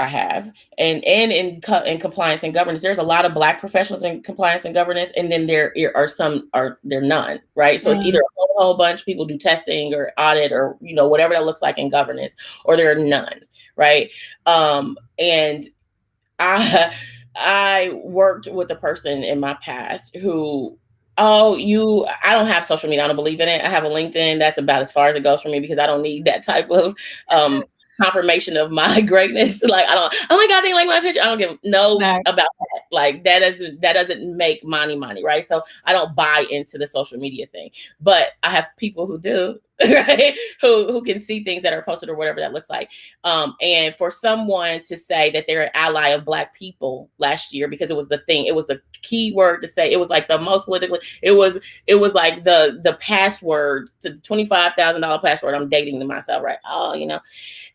I have, and in compliance and governance, there's a lot of Black professionals in compliance and governance, and then there are some there none, right? So it's either a whole bunch of people do testing or audit or whatever that looks like in governance, or there are none, right? And I worked with a person in my past who, I don't have social media. I don't believe in it. I have a LinkedIn. That's about as far as it goes for me because I don't need that type of confirmation of my greatness. Like oh my God, they like my picture. I don't give no about that. Like that doesn't make money, right? So I don't buy into the social media thing. But I have people who do, right? Who can see things that are posted or whatever that looks like. And for someone to say that they're an ally of Black people last year because it was the thing, it was the key word to say. It was like the most politically. It was like the password to the $25,000 password. I'm dating to myself, right?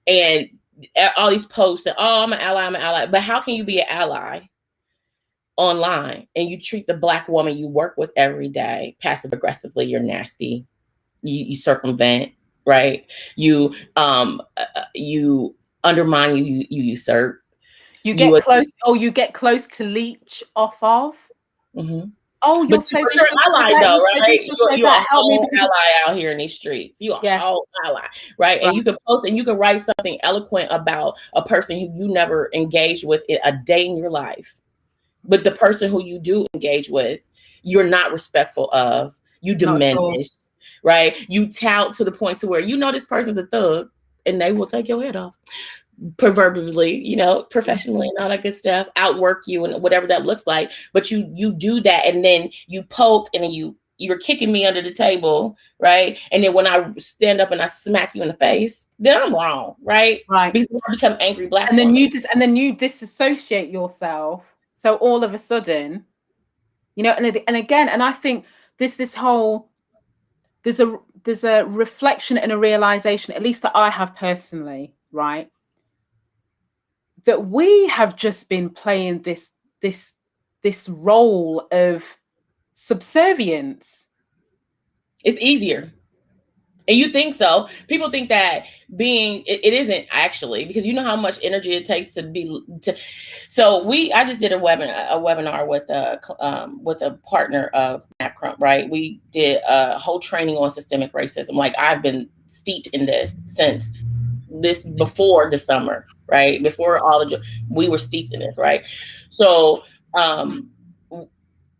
And all these posts that, I'm an ally. But how can you be an ally online and you treat the Black woman you work with every day passive aggressively? You're nasty. You circumvent, right? You undermine. You usurp. You get close. You get close to leech off of. Mm-hmm. Oh, you're so you're an ally, though, right? You're a whole ally out here in these streets. You're a whole ally, right? And you can post and you can write something eloquent about a person who you never engaged with a day in your life. But the person who you do engage with, you're not respectful of. You diminish, right? You tout to the point to where this person's a thug and they will take your head off. Proverbially, professionally and all that good stuff, outwork you and whatever that looks like. But you do that and then you poke and then you're kicking me under the table, right? And then when I stand up and I smack you in the face, then I'm wrong, right? Because I become angry Black and then woman. you disassociate yourself. So all of a sudden, and again, and I think this whole there's a reflection and a realization, at least that I have personally, right? That we have just been playing this role of subservience. It's easier. And you think so. People think that it isn't actually, because you know how much energy it takes so I just did a webinar with a partner of MapCrump, right? We did a whole training on systemic racism. Like I've been steeped in this since before the summer, right? Before we were steeped in this, right? So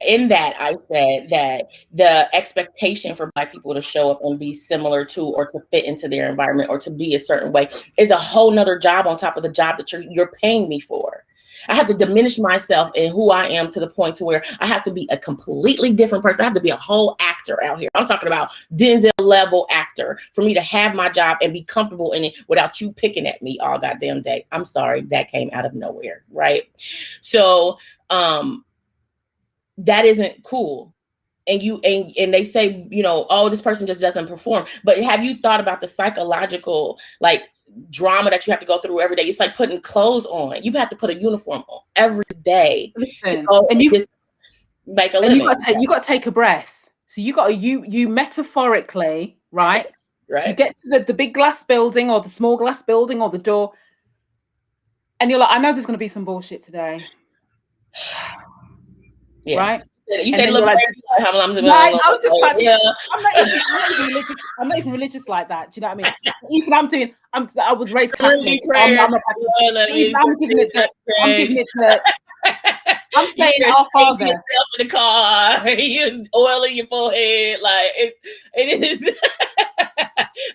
in that, I said that the expectation for Black people to show up and be similar to or to fit into their environment or to be a certain way is a whole nother job on top of the job that you're paying me for. I have to diminish myself and who I am to the point to where I have to be a completely different person. I have to be a whole actor out here. I'm talking about Denzel level actor for me to have my job and be comfortable in it without you picking at me all goddamn day. I'm sorry, that came out of nowhere, right? So, that isn't cool. And they say, this person just doesn't perform. But have you thought about the psychological drama that you have to go through every day? It's like putting clothes on. You have to put a uniform on every day. Listen, and you just make a living. You got to take a breath. So you metaphorically, right? Right. You get to the big glass building or the small glass building or the door, and you're like, I know there's going to be some bullshit today. Yeah. Right. You said look like, I was just like, yeah. I'm not even religious like that. Do you know what I mean? Even I was raised Catholic. I'm giving it to I'm saying our Father. Yourself in the car, you oiling your forehead, like it is.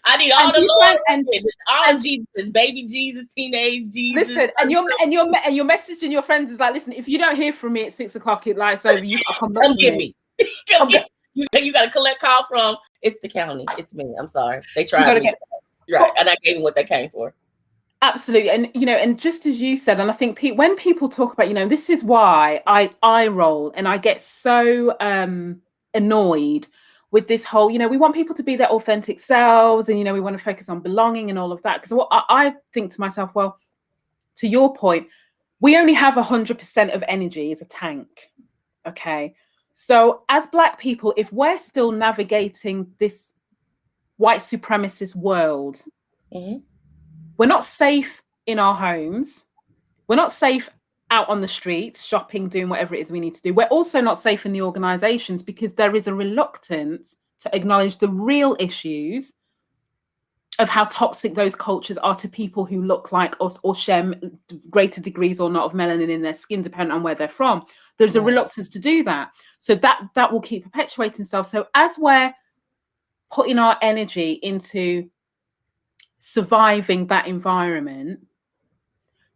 I need all the Lord and all Jesus, baby Jesus, teenage Jesus. Listen, and your message and your friends is like, listen, if you don't hear from me at 6 o'clock, it lights over. You gotta come back. Come get me. Come get me. You got to collect call from. It's the county. It's me. I'm sorry. They tried me. Right, and I gave them what they came for. Absolutely. And, and just as you said, and I think when people talk about, this is why I roll and I get so annoyed with this whole, we want people to be their authentic selves and, we want to focus on belonging and all of that. Because what I think to myself, well, to your point, we only have 100% of energy as a tank. Okay. So as Black people, if we're still navigating this white supremacist world, we're not safe in our homes. We're not safe out on the streets, shopping, doing whatever it is we need to do. We're also not safe in the organizations because there is a reluctance to acknowledge the real issues of how toxic those cultures are to people who look like us or share greater degrees or not of melanin in their skin, depending on where they're from. There's a reluctance to do that. So that will keep perpetuating stuff. So as we're putting our energy into surviving that environment,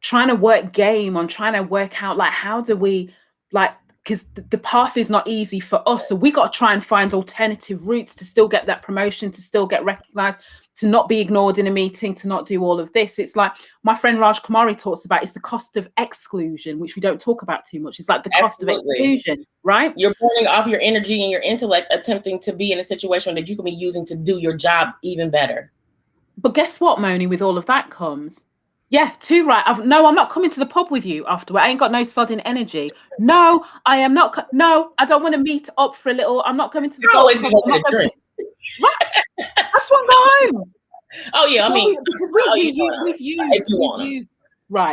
trying to work out like, how do we, like, because the path is not easy for us. So we got to try and find alternative routes to still get that promotion, to still get recognized, to not be ignored in a meeting, to not do all of this. It's like my friend Raj Kumari talks about, it's the cost of exclusion, which we don't talk about too much. It's like the cost of exclusion, right? You're burning off your energy and your intellect attempting to be in a situation that you can be using to do your job even better. But guess what, Moni, with all of that comes, yeah, too right. No, I'm not coming to the pub with you afterward. I ain't got no sudden energy. No, I am not. No, I don't want to meet up for a little. I'm not coming to the golf club. I'm not going to. Right. I just want to go home. Oh yeah, I mean, because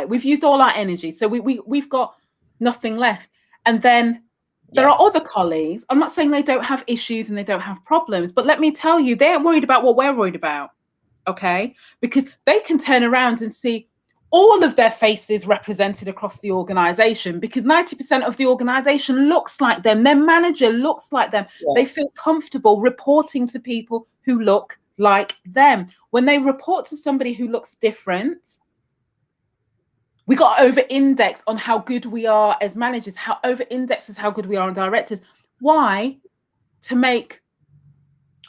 we've used all our energy, so we've got nothing left. And then there are other colleagues. I'm not saying they don't have issues and they don't have problems, but let me tell you, they aren't worried about what we're worried about. Okay, because they can turn around and see all of their faces represented across the organization, because 90% of the organization looks like them. Their manager looks like them. Yes. They feel comfortable reporting to people who look like them. When they report to somebody who looks different, we got to over-index on how good we are as managers, how over-index is how good we are on directors. Why? To make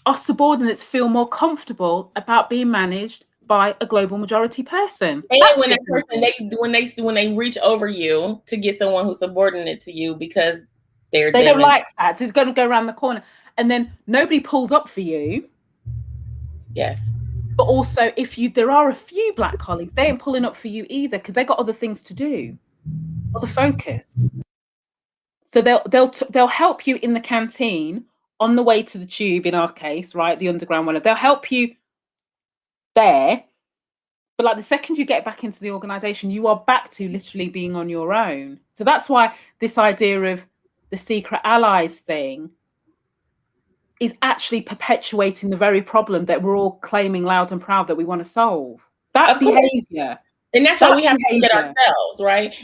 our subordinates feel more comfortable about being managed by a global majority person. And when that person, when they reach over you to get someone who's subordinate to you because they don't like that, they're going to go around the corner, and then nobody pulls up for you. Yes. But also, there are a few black colleagues, they ain't pulling up for you either, because they got other things to do, other focus. So they'll help you in the canteen on the way to the tube, in our case, right, the underground one. They'll help you there, but like the second you get back into the organization, you are back to literally being on your own. So that's why this idea of the secret allies thing is actually perpetuating the very problem that we're all claiming loud and proud that we want to solve. That behavior. And that's why we have to look at ourselves, right?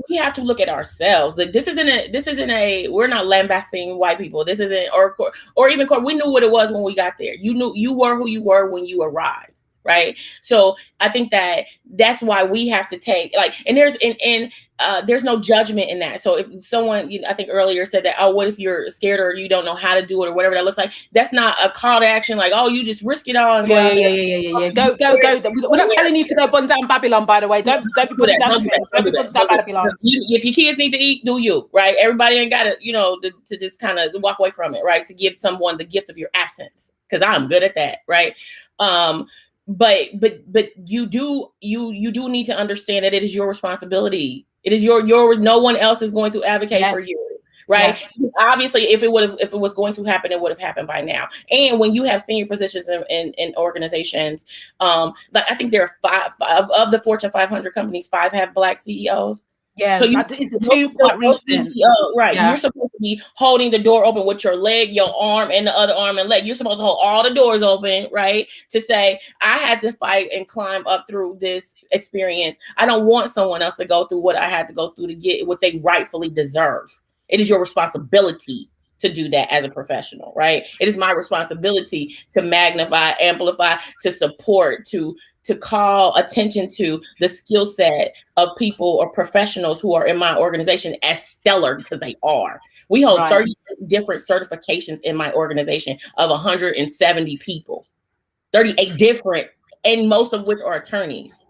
We have to look at ourselves. Like this isn't a, we're not lambasting white people. This isn't, or even, we knew what it was when we got there. You were who you were when you arrived, right? So I think that's why we have to take, like, and there's no judgment in that. So if someone, I think earlier said that, oh, what if you're scared or you don't know how to do it or whatever that looks like? That's not a call to action. Like, oh, you just risk it all. And yeah. Go. We're not telling you to go burn down Babylon, by the way. Don't be putting down Babylon. If your kids need to eat, do you, right? Everybody ain't got to, to just kind of walk away from it, right? To give someone the gift of your absence, because I'm good at that, right? But you do need to understand that it is your responsibility. It is your no one else is going to advocate for you, right? Yes. Obviously, if it was going to happen, it would have happened by now. And when you have senior positions in organizations, like I think there are 5 of the Fortune 500 companies, 5 have Black CEOs. Yeah, so it's too quite recent. Right. Yeah. You're supposed to be holding the door open with your leg, your arm, and the other arm and leg. You're supposed to hold all the doors open, right? To say, I had to fight and climb up through this experience. I don't want someone else to go through what I had to go through to get what they rightfully deserve. It is your responsibility to do that as a professional, right? It is my responsibility to magnify, amplify, to support, to call attention to the skill set of people or professionals who are in my organization as stellar, because they are. We hold 30 different certifications in my organization of 170 people, 38 different, and most of which are attorneys.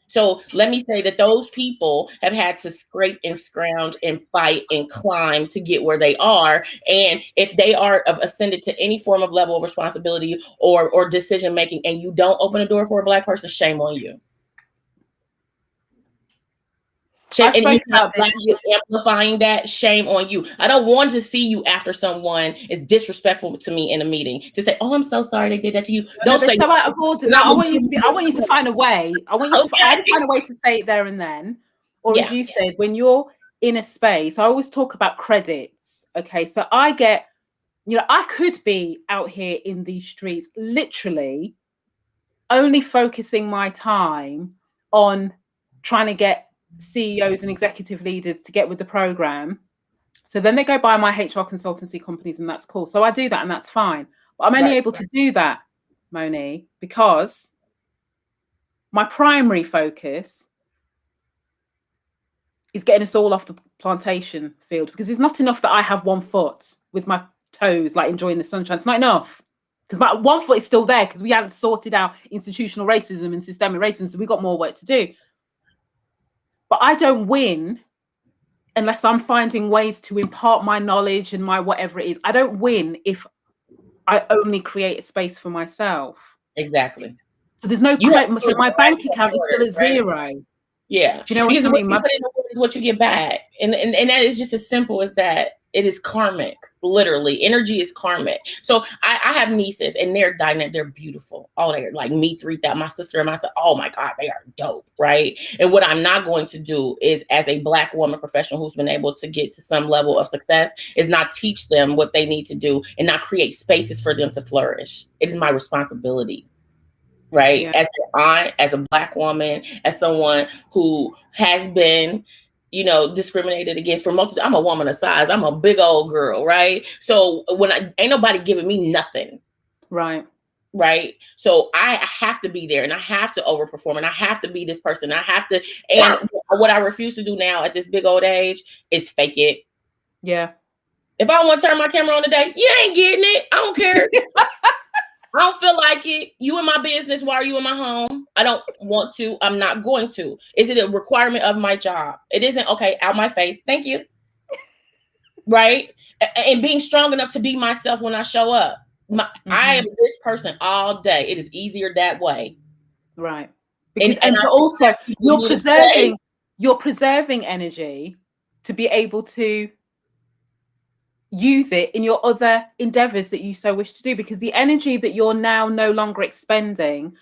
So let me say that those people have had to scrape and scrounge and fight and climb to get where they are. And if they are ascended to any form of level of responsibility or decision making, and you don't open a door for a Black person, shame on you. And you're amplifying that, shame on you. I don't want to see you after someone is disrespectful to me in a meeting to say, "Oh, I'm so sorry they did that to you." Don't say so out of order. I want you to find a way. I want you to find a way to say it there and then. or as you said, when you're in a space, I always talk about credits. Okay, so I get, I could be out here in these streets, literally only focusing my time on trying to get CEOs and executive leaders to get with the program. So then they go buy my HR consultancy companies, and that's cool. So I do that, and that's fine. But I'm only able to do that, Moni, because my primary focus is getting us all off the plantation field, because it's not enough that I have one foot with my toes, like enjoying the sunshine. It's not enough, because my one foot is still there, because we haven't sorted out institutional racism and systemic racism. So we've got more work to do. But I don't win unless I'm finding ways to impart my knowledge and my whatever it is. I don't win if I only create a space for myself. Exactly. So there's no credit. So my bank account is still at zero. Yeah. Do you know what I mean? What you put in the is what you get back. And that is just as simple as that. It is karmic, literally. Energy is karmic. So I have nieces, and they're dynamic. They're beautiful. Oh, they're like me, 3,000. My sister and myself. Oh my God, they are dope, right? And what I'm not going to do is, as a Black woman professional who's been able to get to some level of success, is not teach them what they need to do and not create spaces for them to flourish. It is my responsibility. Right. Yeah. As an aunt, as a Black woman, as someone who has been, discriminated against for multiple. I'm a woman of size. I'm a big old girl. Right. So when ain't nobody giving me nothing. Right. Right. So I have to be there, and I have to overperform, and I have to be this person. I have to. And what I refuse to do now at this big old age is fake it. Yeah. If I don't want to turn my camera on today, you ain't getting it. I don't care. I don't feel like it. You in my business. Why are you in my home? I don't want to. I'm not going to. Is it a requirement of my job? It isn't. Okay, out my face. Thank you. Right? And being strong enough to be myself when I show up. I am this person all day. It is easier that way. Right. Because, and also you're preserving energy to be able to use it in your other endeavors that you so wish to do, because the energy that you're now no longer expending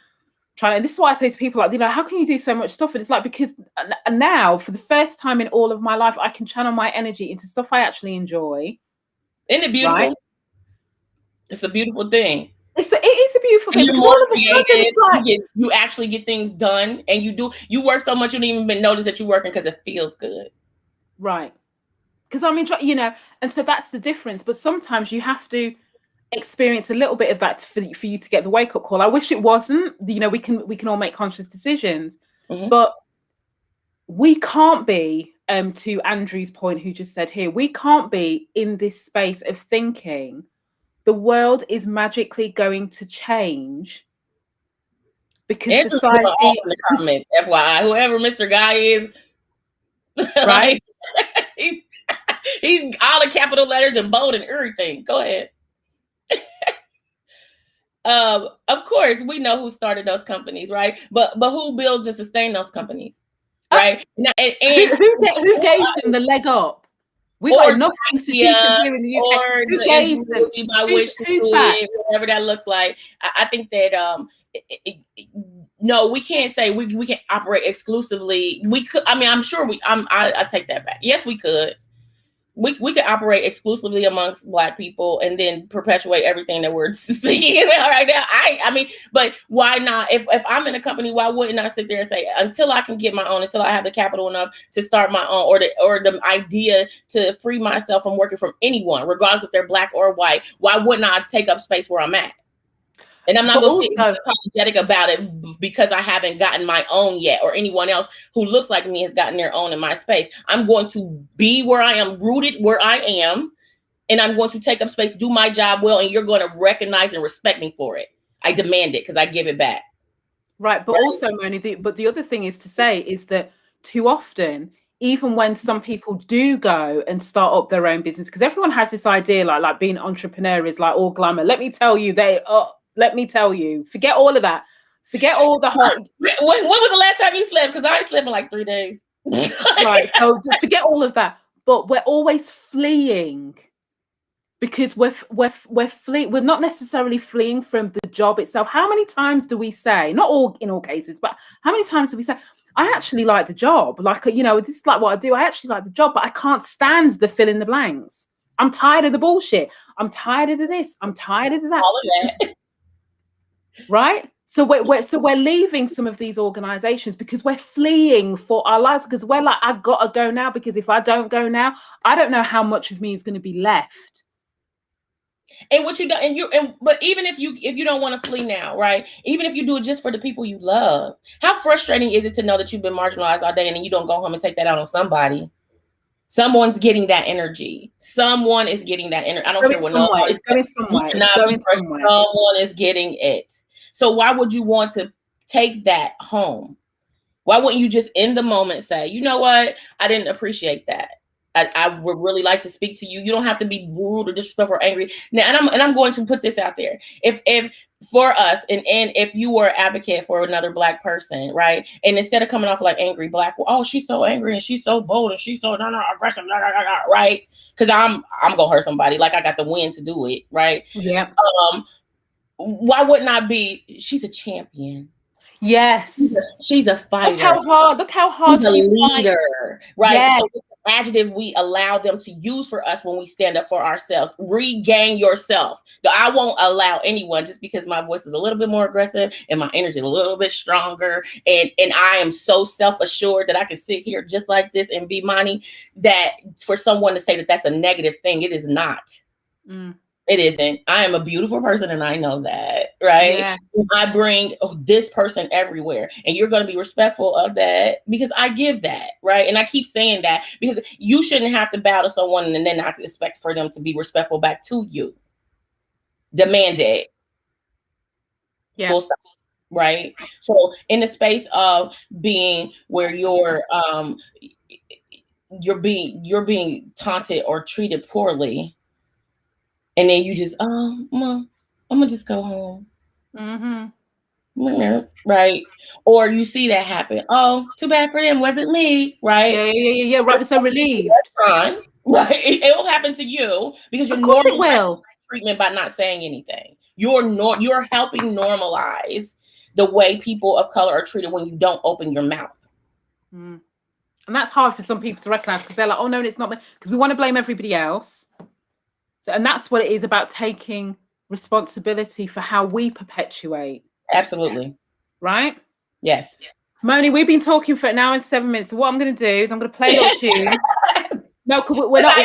and this is why I say to people, like, how can you do so much stuff? And it's like, because now for the first time in all of my life, I can channel my energy into stuff I actually enjoy. Isn't it beautiful? Right? It's a beautiful thing. It is a beautiful thing. You're more creative. It's like, you actually get things done, and you work so much you don't even notice that you're working because it feels good. Right. Because I mean, and so that's the difference. But sometimes you have to experience a little bit of that for you to get the wake up call. I wish it wasn't. We can all make conscious decisions, but we can't be. To Andrew's point, who just said here, we can't be in this space of thinking the world is magically going to change because society. FYI, whoever Mr. Guy is, right? He's all the capital letters and bold and everything. Go ahead. Of course, we know who started those companies, right? But who builds and sustain those companies, right? And who gave them the leg up? We got enough institutions here in the UK. Who gave them? Who's whatever that looks like. I think that no, we can't say we can operate exclusively. We could. I mean, I'm sure I take that back. Yes, we could. We could operate exclusively amongst Black people and then perpetuate everything that we're seeing right now. I mean, but why not? If I'm in a company, why wouldn't I sit there and say, until I can get my own, until I have the capital enough to start my own, or the idea to free myself from working from anyone, regardless if they're Black or white, why wouldn't I take up space where I'm at? And I'm not going to be apologetic about it because I haven't gotten my own yet, or anyone else who looks like me has gotten their own in my space. I'm going to be where I am, rooted where I am, and I'm going to take up space, do my job well, and you're going to recognize and respect me for it. I demand it because I give it back. Right, but also, Moni, the other thing is to say is that too often, even when some people do go and start up their own business, because everyone has this idea like being an entrepreneur is like all glamour. Let me tell you, forget all of that. Forget all the whole. When was the last time you slept? Because I ain't slept in like 3 days. Right. So forget all of that. But we're always fleeing because we're fleeing. We're not necessarily fleeing from the job itself. How many times do we say, not all in all cases, but how many times do we say, I actually like the job. Like, you know, this is like what I do. I actually like the job, but I can't stand the fill in the blanks. I'm tired of the bullshit. I'm tired of this. I'm tired of that. All of that. Right? So we're leaving some of these organizations because we're fleeing for our lives, because we're like, I gotta go now, because if I don't go now, I don't know how much of me is going to be left. And what you do, but even if you don't want to flee now, right? Even if you do it just for the people you love, how frustrating is it to know that you've been marginalized all day and then you don't go home and take that out on somebody? Someone's getting that energy. Someone is getting that energy. I don't care what nobody. It's going somewhere. Someone is getting it. So why would you want to take that home? Why wouldn't you just in the moment say, you know what? I didn't appreciate that. I would really like to speak to you. You don't have to be rude or disrespectful or angry. Now, and I'm going to put this out there. If for us, and if you were an advocate for another Black person, right? And instead of coming off like angry Black, oh, she's so angry and she's so bold and she's so aggressive, right? Because I'm gonna hurt somebody. Like I got the win to do it, right? Yeah. Why wouldn't I be? She's a champion. Yes. She's a fighter. Look how hard she's a leader, right? Yes. So it's an adjective we allow them to use for us when we stand up for ourselves. Regain yourself. I won't allow anyone, just because my voice is a little bit more aggressive and my energy is a little bit stronger, and I am so self-assured that I can sit here just like this and be Moni, that for someone to say that that's a negative thing, it is not. It isn't. I am a beautiful person and I know that, right? Yes. I bring this person everywhere, and you're going to be respectful of that because I give that, right? And I keep saying that because you shouldn't have to bow to someone and then not expect for them to be respectful back to you. Demand it. Yeah. Full stop, right? So in the space of being where you're being taunted or treated poorly, and then you just, I'm gonna just go home. Right. Or you see that happen. Oh, too bad for them. Wasn't me. Right. Yeah. Right. So relieved. Right. It will happen to you because you're normalizing treatment by not saying anything. You're helping normalize the way people of color are treated when you don't open your mouth. And that's hard for some people to recognize, because they're like, oh no, it's not me, because we want to blame everybody else. So, and that's what it is about, taking responsibility for how we perpetuate. Absolutely. Right? Yes. Moni, we've been talking for an hour and 7 minutes. So what I'm going to do is I'm going to play a little tune. No, because we're not.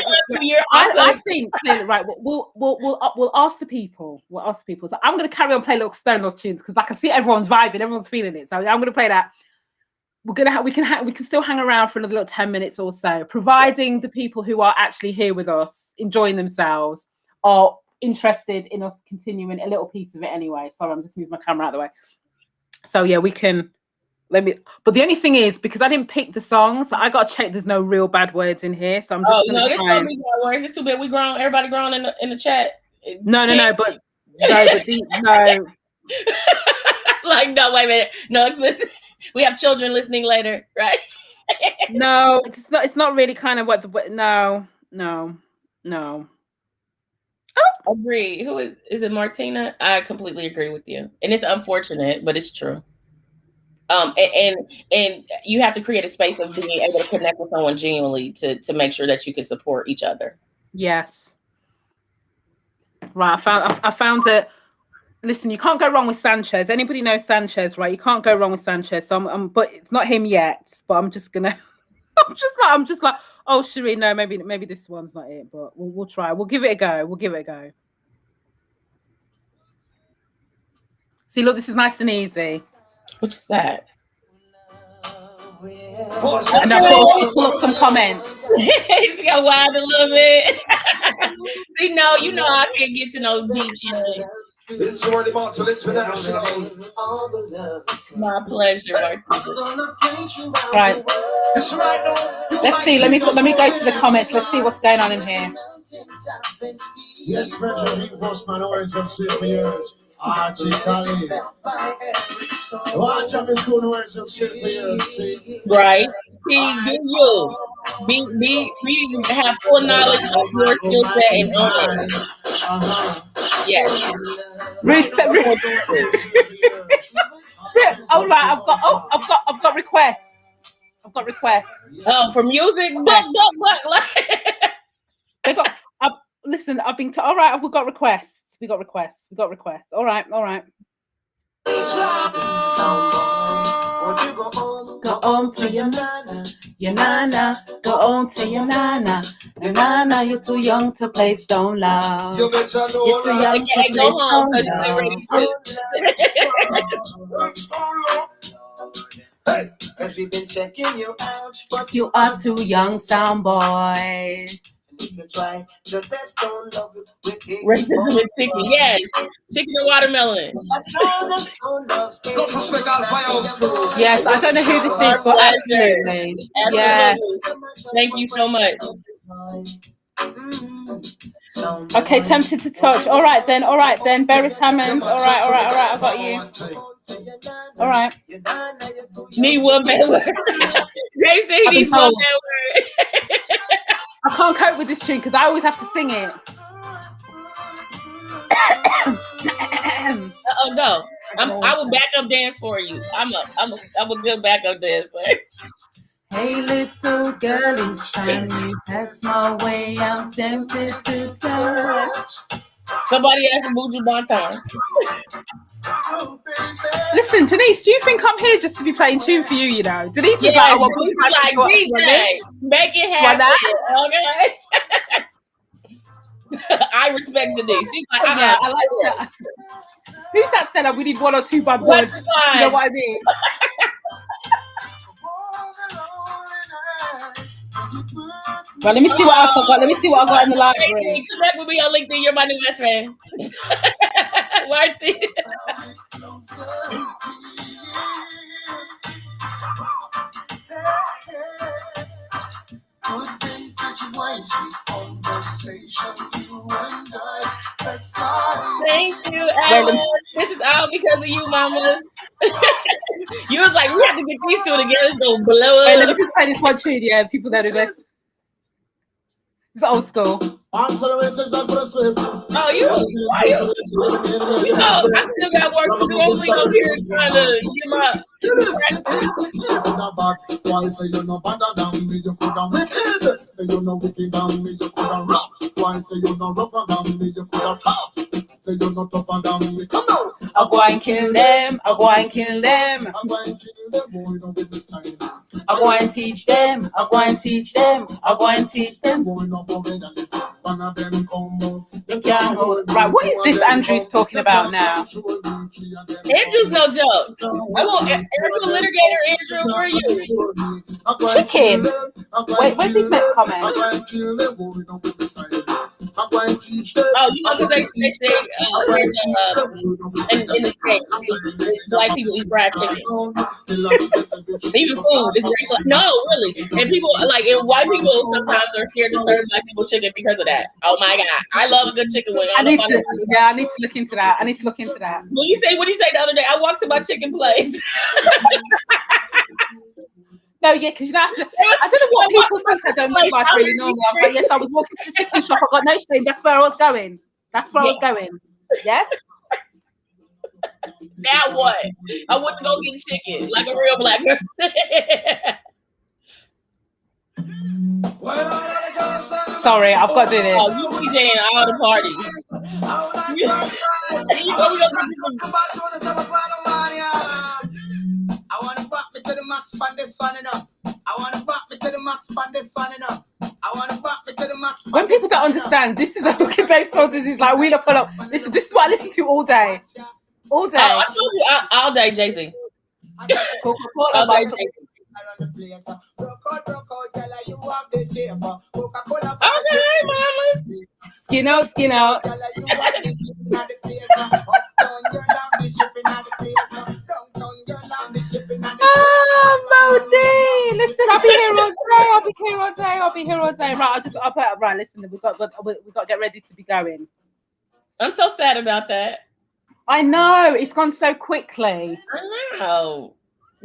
I think right. We'll ask the people. We'll ask the people. So I'm going to carry on playing little Stone Lord tunes, because I can see everyone's vibing, everyone's feeling it. So I'm going to play that. We can still hang around for another little 10 minutes or so, providing the people who are actually here with us, enjoying themselves, are interested in us continuing a little piece of it anyway. Sorry, I'm just moving my camera out of the way. So yeah, we can. But the only thing is, because I didn't pick the songs, so I got to check there's no real bad words in here. So I'm just going to try. There's no bad words. It's too bad we grown. Everybody grown in the chat. No. Like, no, wait a minute. No, listen. We have children listening later, right? No, it's not really kind of no. Oh, agree. Who is it? Martina? I completely agree with you, and it's unfortunate, but it's true. And you have to create a space of being able to connect with someone genuinely to make sure that you can support each other. Yes. Right. I found it. Listen, you can't go wrong with Sanchez. Anybody knows Sanchez, right? You can't go wrong with Sanchez. So but it's not him yet. But I'm just gonna. I'm just like, oh, Sheree, no, maybe this one's not it. But we'll try. We'll give it a go. See, look, this is nice and easy. What's that? And of course, we'll pull up some comments. It's got wild a little bit. See, no, you know I can't get to no deep shit. It's already marked a list for that show. My pleasure, Right. Let's see. Let me go to the comments. Let's see what's going on in here. Yes, Frederick Postman Orange of Sylvia's. Archie Kali. Watch out, Miss Coon Orange of Sylvia's. Right. See, be have full knowledge of your skill set and own it. Yes. Ruth. Oh right, I've got requests. I've got requests. Oh, for music? Like, They got. Listen, I've been. All right, we've got requests. We got requests. All right. Go home to your nana. Go home to your nana. Your nana, you're too young to play stone love. You're too young to play go home stone because love. Hey, cause we've been checking you out, but you are too young, sound boy. If you try to test on love with racism with chicken, yes. Chicken and watermelon. Yes, I don't know who this is, but absolutely. Yes. Thank you so much. Okay, tempted to touch. All right then. Beres Hammond. All right. I got you. All right. Need one bad word. They say he needs one bad word. I can't cope with this tune because I always have to sing it. Oh no, I will backup dance for you. I'm a good backup dancer. Hey little girl in shine, you pass my way. I'm tempted to touch. Somebody asked Buju Banton. Listen, Denise, do you think I'm here just to be playing tune for you? You know, Denise is like, I want like DJ, make it happen. Okay. I respect Denise. She's like, yeah, I like that. Who's that said we need one or two bad words? You know what I mean? Well, let me see what else I got. Let me see what I got in the library. Connect with me on LinkedIn. You're my new best friend. Marty. Good vintage wine, sweet conversation, you and I. That's all. Thank you, Ellen. This is all because of you, mamas. You was like, we have to get these two together. It's gonna blow up. Wait, let me just play this one tune. Yeah, people know this. It's old school. Oh, you know, I still got work to do. I'm over here trying to get my. Why say you're no better than me? You coulda wicked. Say you're no wicked than me. You coulda rough. Why say you're no rougher than me? You coulda tough. Say you're no tougher than me. Come on. I'll go and kill them. I'll go and kill them. I'm going to kill them. Boy, don't get this time. I'll go and teach them. I'll go and teach them. I'll go and teach them. Boy, no more than the one of them come. Right, what is this Andrew's talking about now? Andrew's no joke. I want Andrew litigator. Andrew, where are you? Chicken. Wait, where's his next comment? Oh, you know, because they in the States, black people eat fried chicken. Even food is like, no, really. And people like, and white people sometimes are scared to serve black people chicken because of that. Oh my god, I love a good chicken wing. I need to look into that. When you say, what did you say the other day? I walked to my chicken place. No, yeah, because you don't have to. I don't know what people think I don't look like really normally. But yes, I was walking to the chicken shop. I got no shame. That's where I was going. Yes. Now what? I went to go get chicken like a real black person. Sorry, I've got to do this. Oh, you DJing all the parties. I want to back me to the max for this one enough. I want to back me to the max for this one enough. I want to back me to the max. When people don't understand, this is a looking day sources. Is like we look pull up. This is what I listen to all day. All day. I told you all day, Jay-Z. Coca-Cola by Jay-Z. Okay, mama. Skin out. Modi! Listen, I'll be here all day. Right, I'll put up. Right, listen, we got to get ready to be going. I'm so sad about that. I know, it's gone so quickly. I know.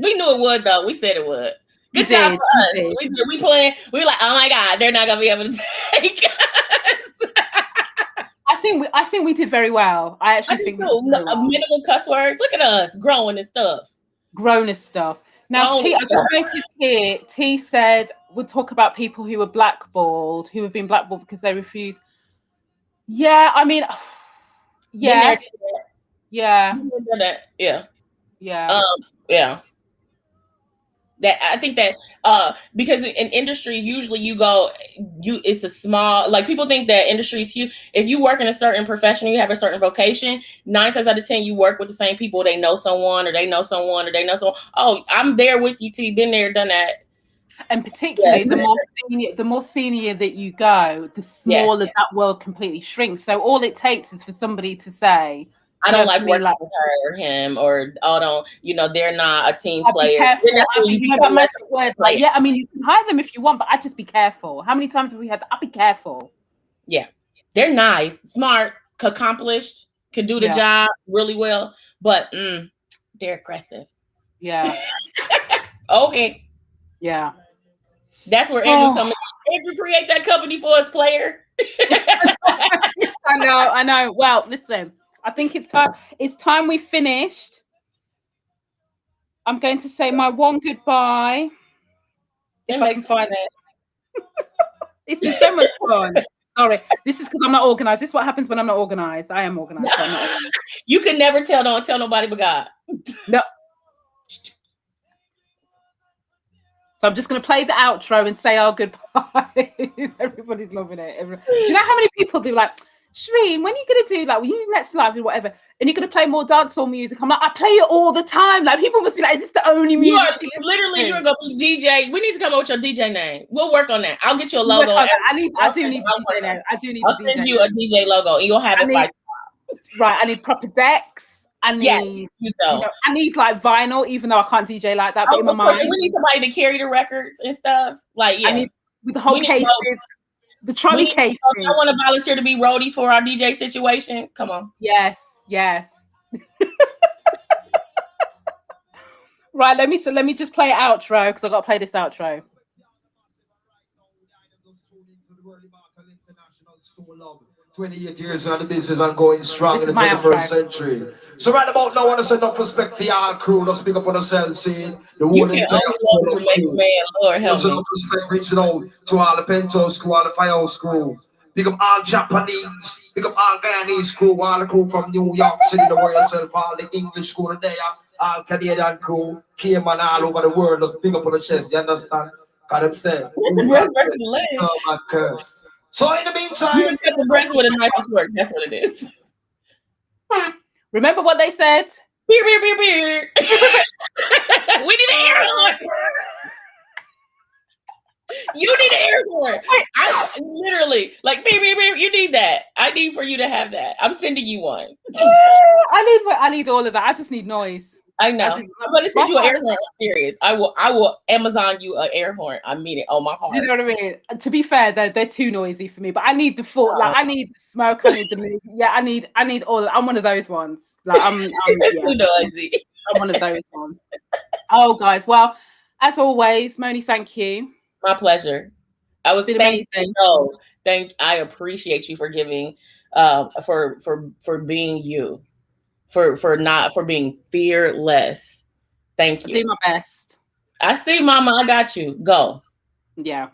We knew it would, though. We said it would. Good job for us. We playing. We were like, oh my god, they're not gonna be able to take us. I think we did very well. I think we did very well. Minimal cuss words. Look at us growing and stuff. Grown as stuff. Now, T, I just noticed here, T said we'll talk about people who were blackballed, who have been blackballed because they refuse. Yeah, I mean, yes. Yeah. Yeah. Yeah. Yeah. That I think that because in industry usually it's a small, like, people think that industry is huge. If you work in a certain profession, you have a certain vocation, 9 times out of 10 you work with the same people. They know someone or they know someone or they know someone. Oh, I'm there with you, T. Been there, done that. And particularly the more senior that you go, the smaller that world completely shrinks. So all it takes is for somebody to say, I don't like working with her or him, or they're not a team player. Be careful. That magic word, like, yeah, I mean, you can hire them if you want, but I'd just be careful. How many times have we had that? I'd be careful. Yeah, they're nice, smart, accomplished, can do the job really well, but they're aggressive. Yeah. Okay. Yeah. That's where Andrew comes in. Andrew create that company for us, player. I know. Well, listen, I think it's time we finished. I'm going to say my one goodbye. If I can find it. It's been so much fun. Sorry, this is because I'm not organized. This is what happens when I'm not organized. I am organized. I'm not organized. You can never tell. Don't tell nobody but God. No. So I'm just going to play the outro and say our goodbyes. Everybody's loving it. Do you know how many people do like, Shireen, when are you going to do, like, when you do next live or whatever, and you're going to play more dancehall music? I'm like, I play it all the time. Like, people must be like, is this the only music? You're going to be DJ. We need to come up with your DJ name. We'll work on that. I'll get you a logo. I do need a DJ name. I'll send you a DJ logo and you'll have it like. Right, I need proper decks. I need, I need like vinyl, even though I can't DJ like that. But in my mind, we need somebody to carry the records and stuff. Like, I need with the whole cases, the trolley cases. I want to volunteer to be roadies for our DJ situation. Come on. Yes. Right, let me just play an outro because I got to play this outro. Love. 28 years on the business and going strong in the 21st century. So right about now, I want to send enough respect for your crew. Let's pick up on ourselves, seeing the whole entire crew. Lord help me. Enough respect reaching out to all the Pentos crew, all the Firehouse crew. Pick up all Japanese, pick up all Guyanese crew, all the crew from New York City, the world yourself, all the English crew there, all Canadian crew, Cayman all over the world. Let's pick up on the chest, you understand? God them said, oh my curse. So in the meantime, you can cut the breast with a knife and fork. That's what it is. Remember what they said? Beer, beer, beer, beer. We need an air horn. You need an air horn. I literally like beer, beer, beer. You need that. I need for you to have that. I'm sending you one. I need all of that. I just need noise. I know. I'm gonna send you an air horn. I'm serious. I will Amazon you an air horn. I mean it on my heart. Do you know what I mean? To be fair, they're too noisy for me. But I need the full. Like, I need the smoke. I need the music. Yeah, I need all. I'm one of those ones. Like I'm too noisy. I'm one of those ones. Oh, guys. Well, as always, Moni, thank you. My pleasure. It's been amazing. I appreciate you for giving, for being you. For being fearless. Thank you. I'll do my best. I see, Mama. I got you. Go. Yeah.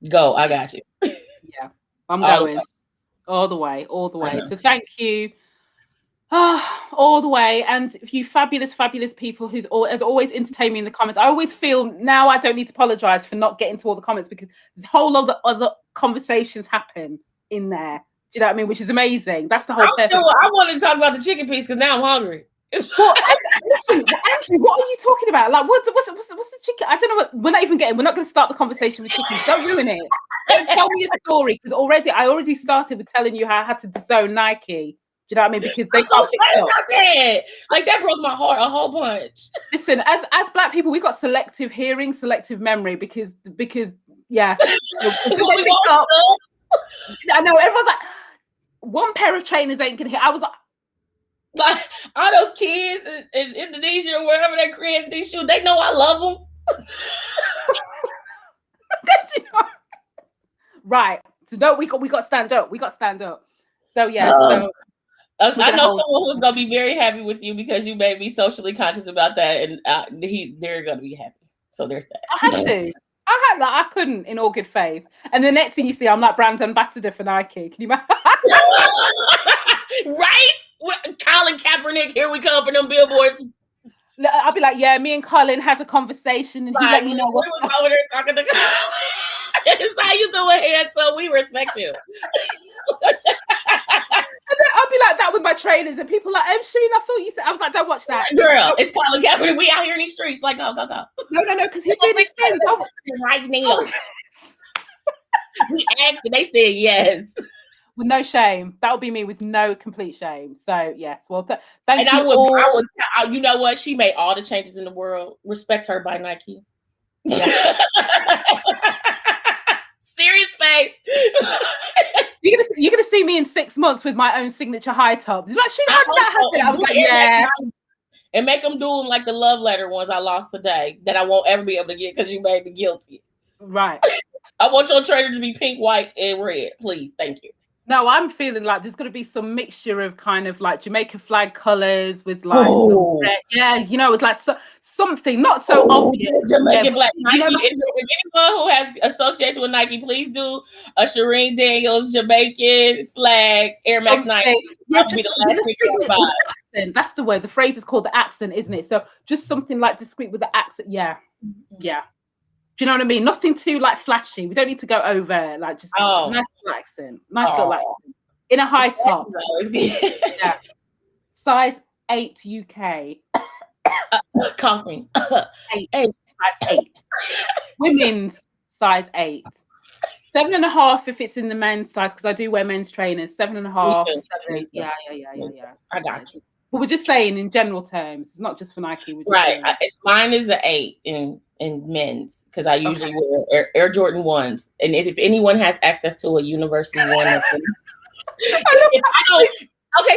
Go. I got you. Yeah. I'm going. All the way. So thank you. All the way. And you fabulous people who's as always entertain me in the comments. I always feel now I don't need to apologize for not getting to all the comments because there's a whole lot of other conversations happen in there. Do you know what I mean? Which is amazing. That's the whole thing. I wanted to talk about the chicken piece because now I'm hungry. Well, listen, Andrew, what are you talking about? Like, what's the chicken? I don't know. We're not going to start the conversation with chickens. Don't ruin it. Don't tell me a story because I already started with telling you how I had to disown Nike. Do you know what I mean? Because they can't fix it up. Like, that broke my heart a whole bunch. Listen, as Black people, we got selective hearing, selective memory because yeah. So, until they fix up. I know everyone's like, one pair of trainers ain't gonna hit. I was like all those kids in Indonesia or wherever they created these shoes, they know I love them. Right. So no, we got to stand up. So yeah. So I know someone who's gonna be very happy with you because you made me socially conscious about that, and they're gonna be happy. So there's that. I had to. I couldn't, in all good faith. And the next thing you see, I'm like brand ambassador for Nike. Can you imagine? Right? Colin Kaepernick, here we come for them billboards. I'll be like, yeah, me and Colin had a conversation, and he let me know what. We was over there talking to Colin. It's how you doing here, so we respect you. And then I'll be like that with my trainers, and people are like, Shireen, I thought you said. I was like, don't watch that, girl. It's Colin Kaepernick. We out here in these streets, like go. No, because he's doing his thing right now. We asked, and they said yes. With no shame. That would be me with no complete shame. So yes, well, thank you. I would tell, you know what? She made all the changes in the world. Respect her by Nike. Yeah. Serious face. You're gonna see me in 6 months with my own signature high top. Like, how did that happen? I was like, yeah. And make them do them like the love letter ones I lost today that I won't ever be able to get because you made me guilty. Right. I want your trainer to be pink, white, and red, please. Thank you. No, I'm feeling like there's going to be some mixture of kind of like Jamaican flag colors with like some red, with like something not so obvious. Jamaican black Nike. If anyone who has association with Nike, please do a Shireen Daniels Jamaican flag Air Max Nike. Yeah, accent. That's the word. The phrase is called the accent, isn't it? So just something like discreet with the accent. Yeah. Do you know what I mean? Nothing too like flashy. We don't need to go over like just nice little accent. Nice little accent. In a high top. Yeah. Size 8 UK. Coffee. 8. Size 8. Women's size 8. 7.5 if it's in the men's size, because I do wear men's trainers. 7.5. 7. Yeah. I got you. But we're just saying in general terms, it's not just for Nike. Right. Mine is an 8 in men's because I usually wear Air Jordan 1s. And if anyone has access to a university one, okay,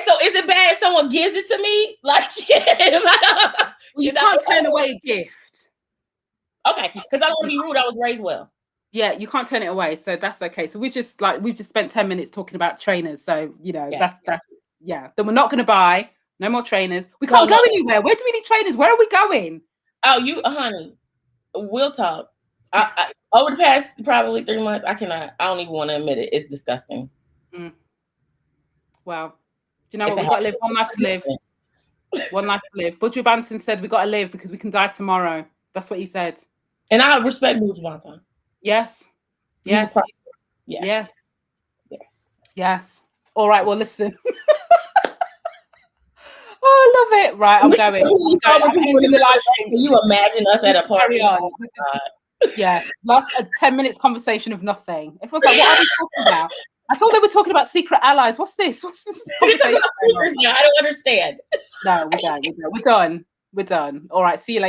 so is it bad if someone gives it to me? Like, you can't turn away a gift. Okay, because I don't want to be rude. I was raised well. Yeah, you can't turn it away, so that's okay. So we've just spent 10 minutes talking about trainers. So that's Then we're not going to buy no more trainers. We can't go anywhere. Where do we need trainers? Where are we going? Oh, honey, we'll talk. I over the past probably 3 months, I don't even want to admit it. It's disgusting. Well, do you know what? We've got to live. One life to live. One life to live. Buju Banton said we got to live because we can die tomorrow. That's what he said. And I respect Buju Banton. Yes. All right. Well, listen. Oh, I love it. Right, I'm going. I'm ending the live stream. Can you imagine us at a party? Carry on. Yeah, last 10 minutes conversation of nothing. It was like, what are we talking about? I thought they were talking about secret allies. What's this? Conversation? I don't understand. No, we're done. We're done. All right, see you later.